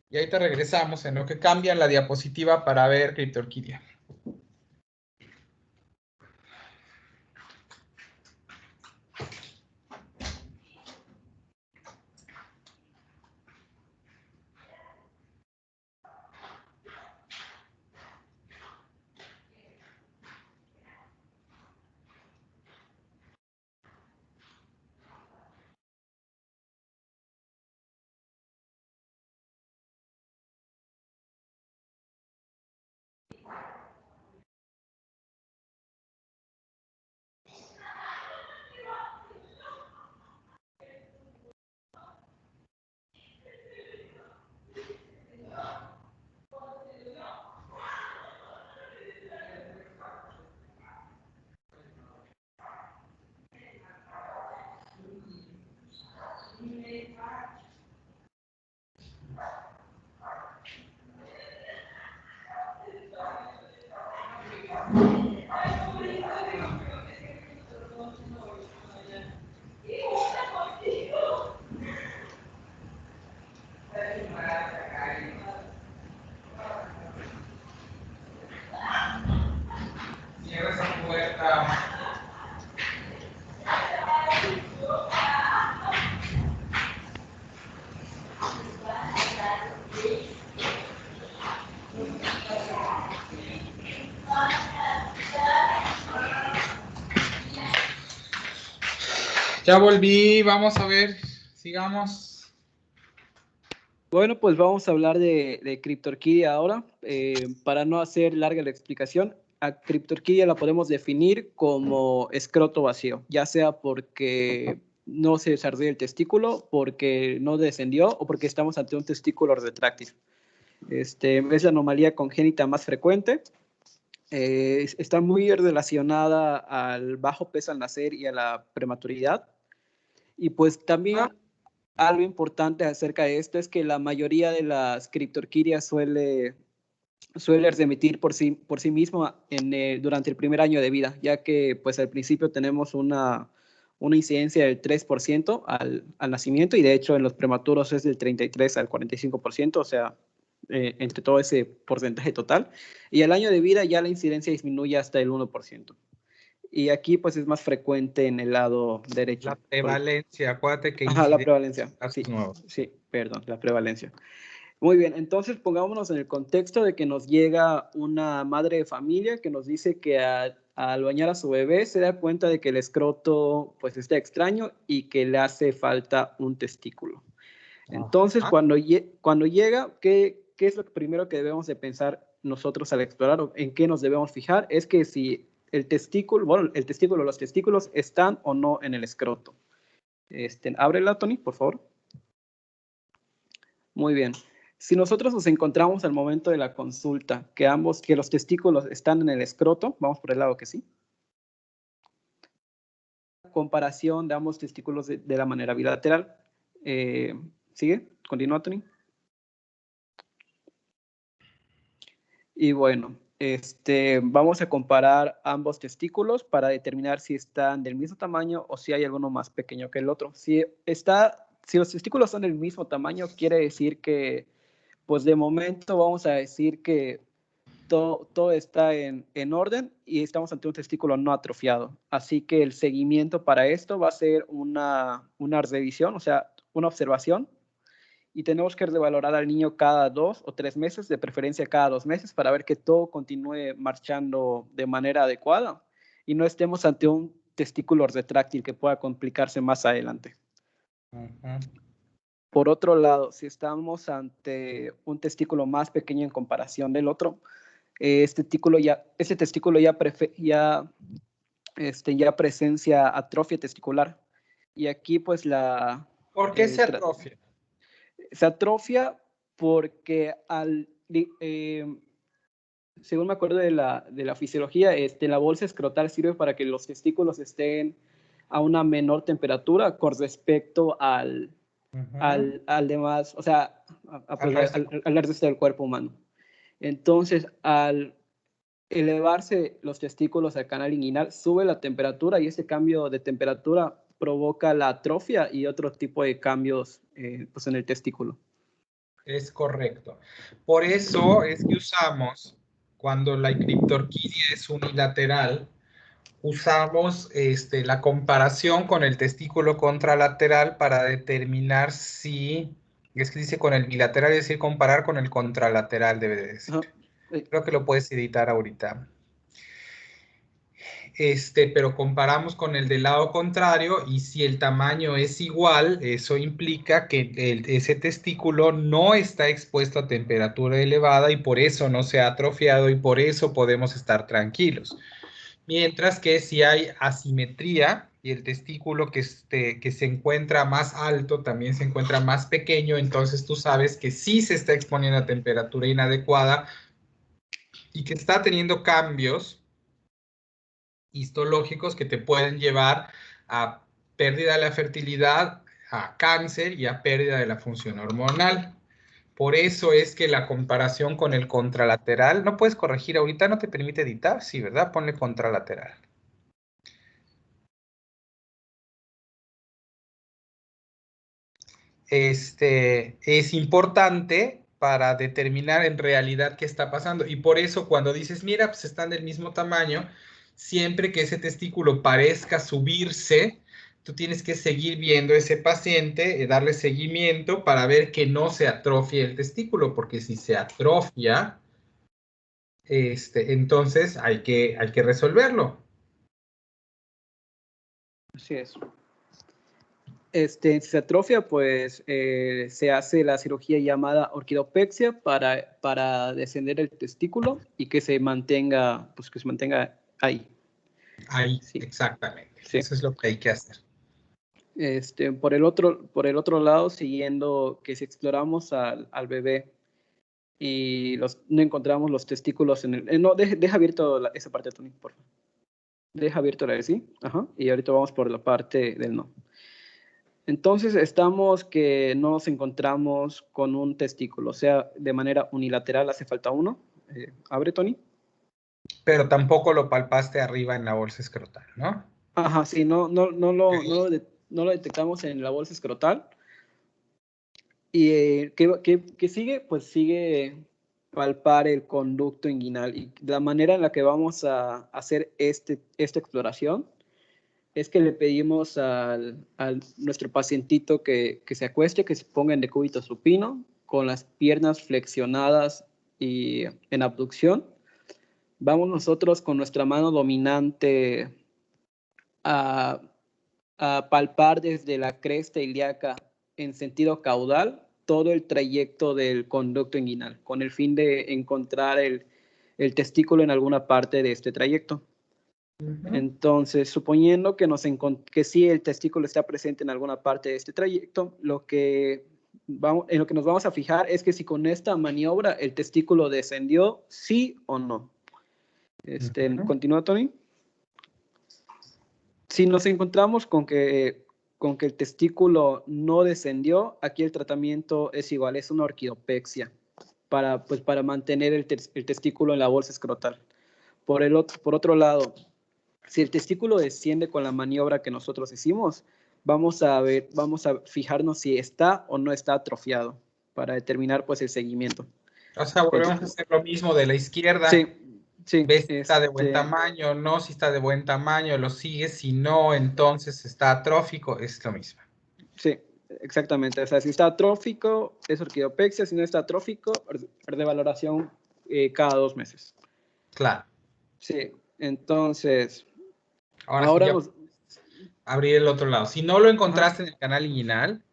y ahí te regresamos en lo que cambian la diapositiva para ver criptorquidia. Cierra esa puerta. Ya volví, vamos a ver, sigamos. Bueno, pues vamos a hablar de criptorquidia ahora. Para no hacer larga la explicación, a criptorquidia la podemos definir como escroto vacío, ya sea porque no se desarrolla el testículo porque no descendió o porque estamos ante un testículo retráctil. Es la anomalía congénita más frecuente. Está muy relacionada al bajo peso al nacer y a la prematuridad. Y pues también algo importante acerca de esto es que la mayoría de las criptorquídeas suele remitir por sí mismo durante el primer año de vida, ya que pues al principio tenemos una incidencia del 3% al nacimiento, y de hecho en los prematuros es del 33 al 45%, o sea, entre todo ese porcentaje total. Y al año de vida ya la incidencia disminuye hasta el 1%. Y aquí pues es más frecuente en el lado derecho. La prevalencia, acuérdate que... Ajá, la prevalencia. Sí, perdón, la prevalencia. Muy bien, entonces pongámonos en el contexto de que nos llega una madre de familia que nos dice que al bañar a su bebé se da cuenta de que el escroto pues está extraño y que le hace falta un testículo. Entonces, cuando llega, ¿qué es lo primero que debemos de pensar nosotros al explorar, o en qué nos debemos fijar? Es que si los testículos están o no en el escroto. Ábrela, Tony, por favor. Muy bien. Si nosotros nos encontramos al momento de la consulta que los testículos están en el escroto, vamos por el lado que sí. Comparación de ambos testículos de la manera bilateral. ¿Sigue? Continúa, Tony. Y bueno, vamos a comparar ambos testículos para determinar si están del mismo tamaño o si hay alguno más pequeño que el otro. Si los testículos son del mismo tamaño, quiere decir que, pues de momento vamos a decir que todo está en orden y estamos ante un testículo no atrofiado. Así que el seguimiento para esto va a ser una revisión, o sea, una observación. Y tenemos que revalorar al niño cada 2 o 3 meses, de preferencia cada 2 meses, para ver que todo continúe marchando de manera adecuada y no estemos ante un testículo retráctil que pueda complicarse más adelante. Por otro lado, si estamos ante un testículo más pequeño en comparación del otro, este testículo ya presencia atrofia testicular. Y aquí pues ¿Por qué se atrofia? Se atrofia porque según me acuerdo de la fisiología, la bolsa escrotal sirve para que los testículos estén a una menor temperatura con respecto al demás, o sea, al resto del cuerpo humano. Entonces, al elevarse los testículos al canal inguinal, sube la temperatura y ese cambio de temperatura provoca la atrofia y otro tipo de cambios pues en el testículo. Es correcto. Por eso es que usamos, cuando la criptorquidia es unilateral, usamos la comparación con el testículo contralateral para determinar si, es que dice con el bilateral, es decir, comparar con el contralateral, debe de decir. Creo que lo puedes editar ahorita. Pero comparamos con el del lado contrario y si el tamaño es igual, eso implica que ese testículo no está expuesto a temperatura elevada y por eso no se ha atrofiado y por eso podemos estar tranquilos. Mientras que si hay asimetría y el testículo que se encuentra más alto también se encuentra más pequeño, entonces tú sabes que sí se está exponiendo a temperatura inadecuada y que está teniendo cambios histológicos que te pueden llevar a pérdida de la fertilidad, a cáncer y a pérdida de la función hormonal. Por eso es que la comparación con el contralateral, no puedes corregir ahorita, no te permite editar, sí, ¿verdad? Ponle contralateral. Es importante para determinar en realidad qué está pasando. Y por eso cuando dices, mira, pues están del mismo tamaño, siempre que ese testículo parezca subirse, tú tienes que seguir viendo a ese paciente, darle seguimiento para ver que no se atrofie el testículo, porque si se atrofia, entonces hay que resolverlo. Así es. Si se atrofia, pues se hace la cirugía llamada orquidopexia para descender el testículo y que se mantenga, ahí. Ahí, sí. Exactamente. Sí. Eso es lo que hay que hacer. Por el otro lado, siguiendo que si exploramos al bebé y no encontramos los testículos en el... no, deja abierto esa parte, Tony, por favor. Deja abierto la de sí. Ajá. Y ahorita vamos por la parte del no. Entonces, estamos que no nos encontramos con un testículo, o sea, de manera unilateral hace falta uno. Abre, Tony. Pero tampoco lo palpaste arriba en la bolsa escrotal, ¿no? Ajá, sí, no lo detectamos en la bolsa escrotal. ¿Y qué sigue? Pues sigue palpar el conducto inguinal. Y la manera en la que vamos a hacer esta exploración es que le pedimos a nuestro pacientito que se acueste, que se ponga en decúbito supino, con las piernas flexionadas y en abducción. Vamos nosotros con nuestra mano dominante a palpar desde la cresta ilíaca en sentido caudal todo el trayecto del conducto inguinal, con el fin de encontrar el testículo en alguna parte de este trayecto. Entonces, suponiendo que sí el testículo está presente en alguna parte de este trayecto, en lo que nos vamos a fijar es que si con esta maniobra el testículo descendió, sí o no. Continúa, Tony. Si nos encontramos con que el testículo no descendió, aquí el tratamiento es igual, es una orquidopexia para mantener el testículo en la bolsa escrotal. Por otro lado, si el testículo desciende con la maniobra que nosotros hicimos, vamos a fijarnos si está o no está atrofiado para determinar pues el seguimiento. O sea, volvemos a hacer lo mismo de la izquierda. Sí, ves si está de buen tamaño, no, si está de buen tamaño, lo sigues, si no, entonces está atrófico, es lo mismo. Sí, exactamente. O sea, si está atrófico, es orquidopexia, si no está atrófico, revaloración cada 2 meses. Claro. Sí, entonces... Ahora abrir el otro lado. Si no lo encontraste en el canal inguinal.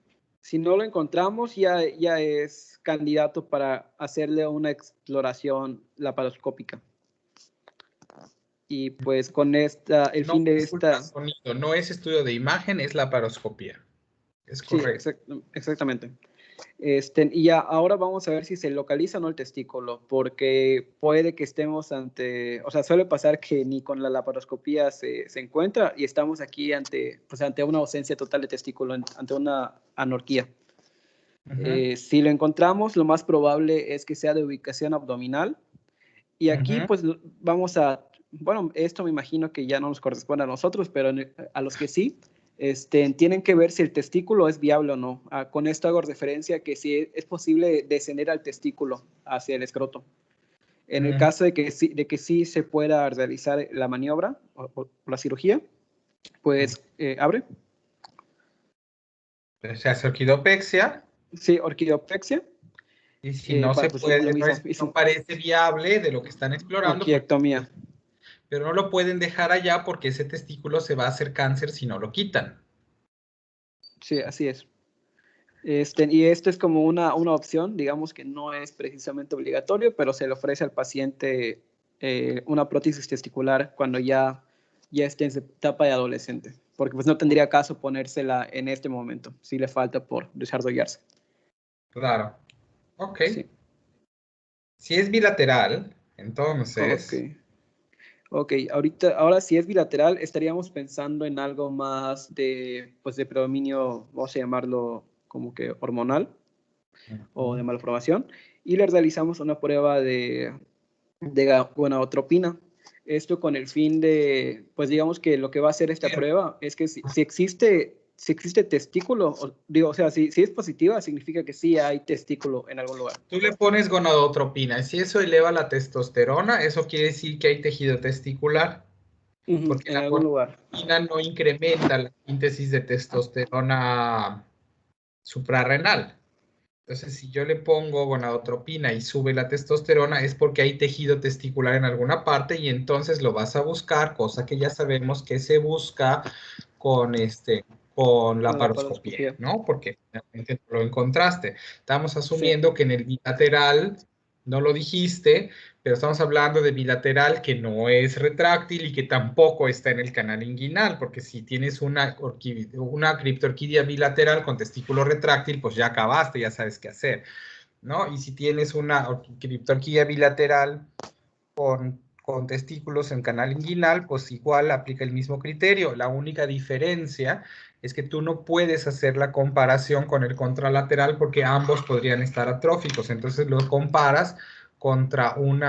Si no lo encontramos, ya es candidato para hacerle una exploración laparoscópica. Y pues con fin de esta... Sonido, no es estudio de imagen, es laparoscopía. Es correcto. Sí, exactamente. Y ya ahora vamos a ver si se localiza o no el testículo, porque puede que estemos ante, o sea, suele pasar que ni con la laparoscopía se encuentra y estamos aquí ante una ausencia total de testículo, ante una anorquía. Si lo encontramos, lo más probable es que sea de ubicación abdominal. Y aquí pues vamos a, bueno, esto me imagino que ya no nos corresponde a nosotros, pero a los que sí, tienen que ver si el testículo es viable o no. Con esto hago referencia que si es posible descender al testículo hacia el escroto. En el caso de que sí se pueda realizar la maniobra o la cirugía, pues abre. Se hace orquidopexia. Sí, orquidopexia. Y si no se puede, no parece viable de lo que están explorando. Orquiectomía. Pero no lo pueden dejar allá porque ese testículo se va a hacer cáncer si no lo quitan. Sí, así es. Y esto es como una opción, digamos que no es precisamente obligatorio, pero se le ofrece al paciente una prótesis testicular cuando ya esté en etapa de adolescente, porque pues no tendría caso ponérsela en este momento, si le falta por desarrollarse. Claro. Ok. Sí. Si es bilateral, entonces... Ok, ahora si es bilateral, estaríamos pensando en algo más de predominio, vamos a llamarlo como que hormonal o de malformación, y le realizamos una prueba de gonadotropina. Esto con el fin de, pues digamos que lo que va a hacer esta prueba es que si existe testículo, o sea, si es positiva, significa que sí hay testículo en algún lugar. Tú le pones gonadotropina, y si eso eleva la testosterona, eso quiere decir que hay tejido testicular. Porque la gonadotropina no incrementa la síntesis de testosterona suprarrenal. Entonces, si yo le pongo gonadotropina y sube la testosterona, es porque hay tejido testicular en alguna parte y entonces lo vas a buscar, cosa que ya sabemos que se busca con la laparoscopía, ¿no? Porque finalmente no lo encontraste. Estamos asumiendo que en el bilateral, no lo dijiste, Pero estamos hablando de bilateral que no es retráctil y que tampoco está en el canal inguinal, porque si tienes una criptorquidia bilateral con testículo retráctil, pues ya acabaste, ya sabes qué hacer, ¿no? Y si tienes una criptorquidia bilateral con testículos en canal inguinal, pues igual aplica el mismo criterio. La única diferencia es que tú no puedes hacer la comparación con el contralateral porque ambos podrían estar atróficos. Entonces los comparas contra un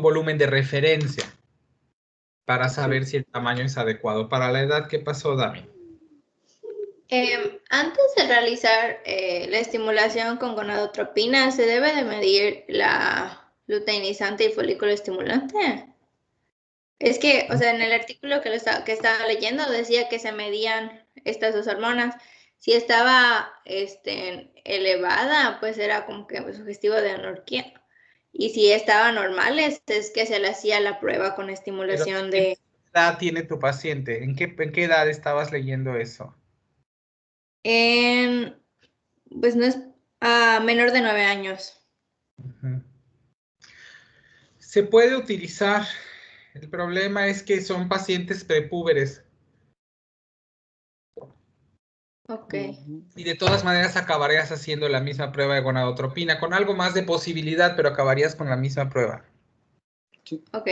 volumen de referencia para saber si el tamaño es adecuado para la edad. ¿Qué pasó, Dami? Antes de realizar la estimulación con gonadotropina, ¿se debe de medir la luteinizante y folículo estimulante? Es que, o sea, en el artículo que estaba leyendo decía que se medían estas dos hormonas. Si estaba elevada, pues era como que sugestivo de anorquía. Y si estaban normales, es que se le hacía la prueba con estimulación de... ¿Qué edad tiene tu paciente? ¿En qué edad estabas leyendo eso? Pues no es menor de 9 años. Se puede utilizar. El problema es que son pacientes prepúberes. Ok. Y de todas maneras acabarías haciendo la misma prueba de gonadotropina, con algo más de posibilidad, pero acabarías con la misma prueba. Ok.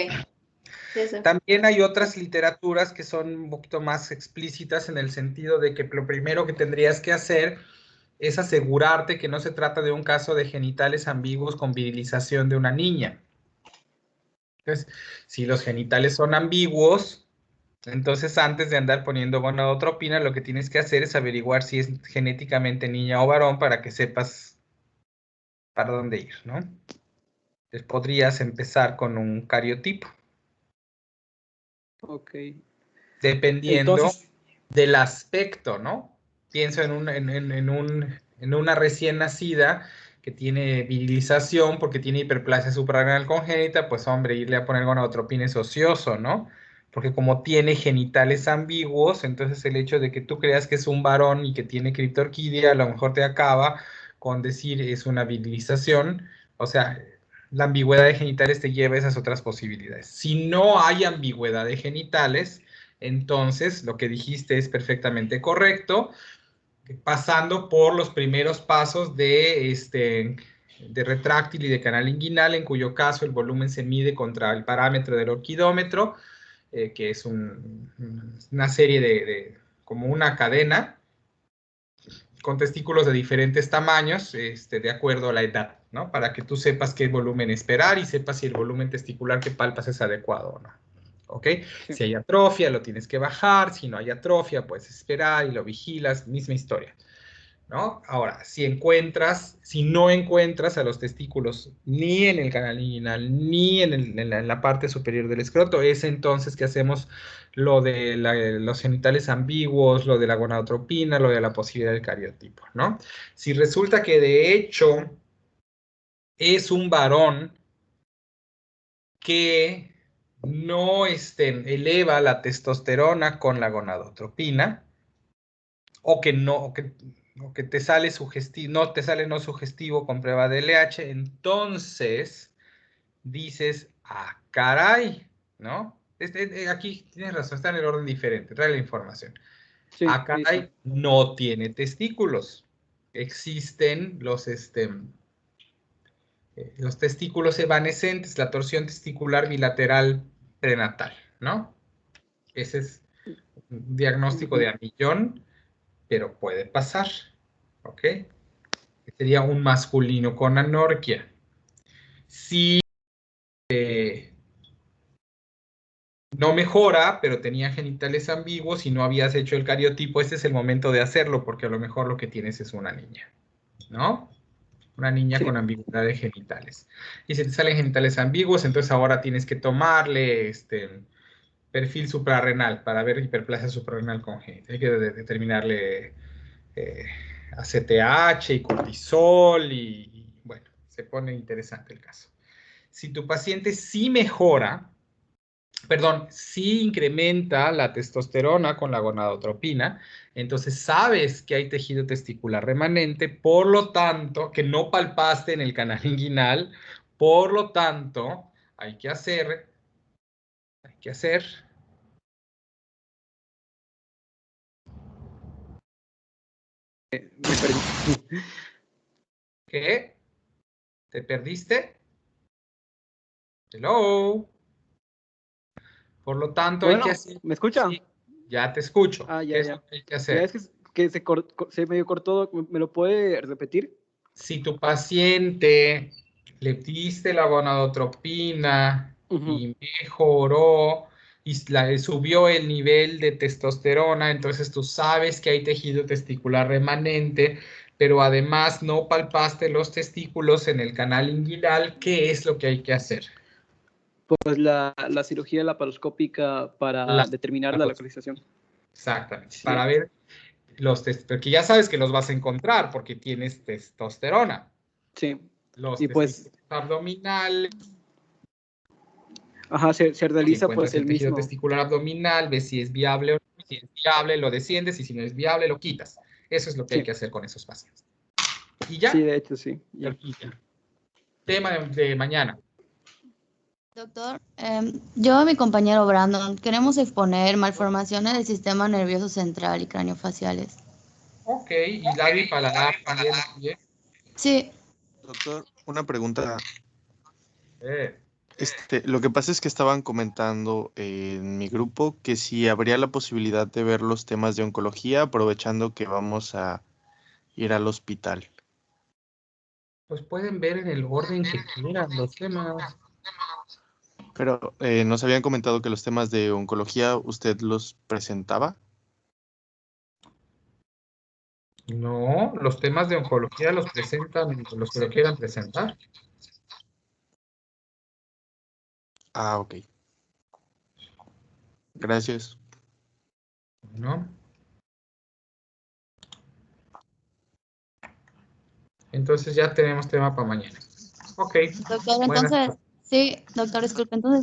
Eso. También hay otras literaturas que son un poquito más explícitas en el sentido de que lo primero que tendrías que hacer es asegurarte que no se trata de un caso de genitales ambiguos con virilización de una niña. Entonces, si los genitales son ambiguos, entonces antes de andar poniendo gonadotropina, lo que tienes que hacer es averiguar si es genéticamente niña o varón para que sepas para dónde ir, ¿no? Entonces podrías empezar con un cariotipo. Ok. Dependiendo Entonces, del aspecto, ¿no? Pienso en una recién nacida que tiene virilización porque tiene hiperplasia suprarrenal congénita, pues hombre, irle a poner gonadotropina es ocioso, ¿no? Porque como tiene genitales ambiguos, entonces el hecho de que tú creas que es un varón y que tiene criptorquidia, a lo mejor te acaba con decir es una virilización, o sea, la ambigüedad de genitales te lleva a esas otras posibilidades. Si no hay ambigüedad de genitales, entonces lo que dijiste es perfectamente correcto, pasando por los primeros pasos de retráctil y de canal inguinal, en cuyo caso el volumen se mide contra el parámetro del orquidómetro, que es una serie como una cadena, con testículos de diferentes tamaños, de acuerdo a la edad, ¿no? Para que tú sepas qué volumen esperar y sepas si el volumen testicular que palpas es adecuado o no. ¿Ok? Sí. Si hay atrofia, lo tienes que bajar. Si no hay atrofia, puedes esperar y lo vigilas. Misma historia, ¿no? Ahora, si no encuentras a los testículos ni en el canal inguinal ni en la parte superior del escroto, es entonces que hacemos lo de los genitales ambiguos, lo de la gonadotropina, lo de la posibilidad del cariotipo, ¿no? Si resulta que de hecho es un varón que no eleva la testosterona con la gonadotropina, o que te sale sugestivo, no te sale no sugestivo con prueba de LH, entonces dices, ah, caray, ¿no? Aquí tienes razón, está en el orden diferente, trae la información. Sí, Ah, caray, listo. no tiene testículos. Existen los testículos evanescentes, la torsión testicular bilateral prenatal, ¿no? Ese es un diagnóstico de a millón, pero puede pasar, ¿ok? Sería un masculino con anorquia. Si no mejora, pero tenía genitales ambiguos y no habías hecho el cariotipo, este es el momento de hacerlo, porque a lo mejor lo que tienes es una niña, ¿no? Una niña Sí. con ambigüedad de genitales. Y si te salen genitales ambiguos, entonces ahora tienes que tomarle perfil suprarrenal para ver hiperplasia suprarrenal congénita. Hay que determinarle ACTH y cortisol y bueno, se pone interesante el caso. Si tu paciente sí mejora, sí incrementa la testosterona con la gonadotropina, entonces sabes que hay tejido testicular remanente, por lo tanto, que no palpaste en el canal inguinal, Por lo tanto, hay que hacer Me perdí. ¿qué? ¿Te perdiste? Hello. Por lo tanto, hay Bueno, que hacer... ¿me escucha? Sí, ya te escucho. Ah, ¿Qué ya, es ya. lo que hay que Ya hacer? es que se medio cortó. ¿Me lo puede repetir? Si tu paciente le diste la gonadotropina Ujú. y mejoró y subió el nivel de testosterona, entonces tú sabes que hay tejido testicular remanente, pero además no palpaste los testículos en el canal inguinal. ¿Qué es lo que hay que hacer? Pues la cirugía laparoscópica para determinar la localización. Exactamente. Sí. Para ver porque ya sabes que los vas a encontrar porque tienes testosterona. Sí. Los Y pues, testículos abdominales. ajá, se Si realiza encuentras pues el el tejido mismo. testicular abdominal, ves si es viable o no. Si es viable, lo desciendes, y si no es viable, lo quitas. Eso es lo que hay Sí. que hacer con esos pacientes. Y Sí, ya, de hecho, sí. Ya. tema de mañana. Doctor, yo y mi compañero Brandon queremos exponer malformaciones del sistema nervioso central y craneofaciales. Ok, y labio y paladar también. Sí, Doctor, una pregunta. Eh, Lo que pasa es que estaban comentando en mi grupo que si habría la posibilidad de ver los temas de oncología, aprovechando que vamos a ir al hospital. Pues pueden ver en el orden que quieran los temas. Pero nos habían comentado que los temas de oncología usted los presentaba. No, los temas de oncología los presentan los que lo quieran presentar. Ah, ok. Gracias. ¿No? Entonces ya tenemos tema para mañana. Ok. doctor, Buenas entonces, sí, doctor, disculpe, entonces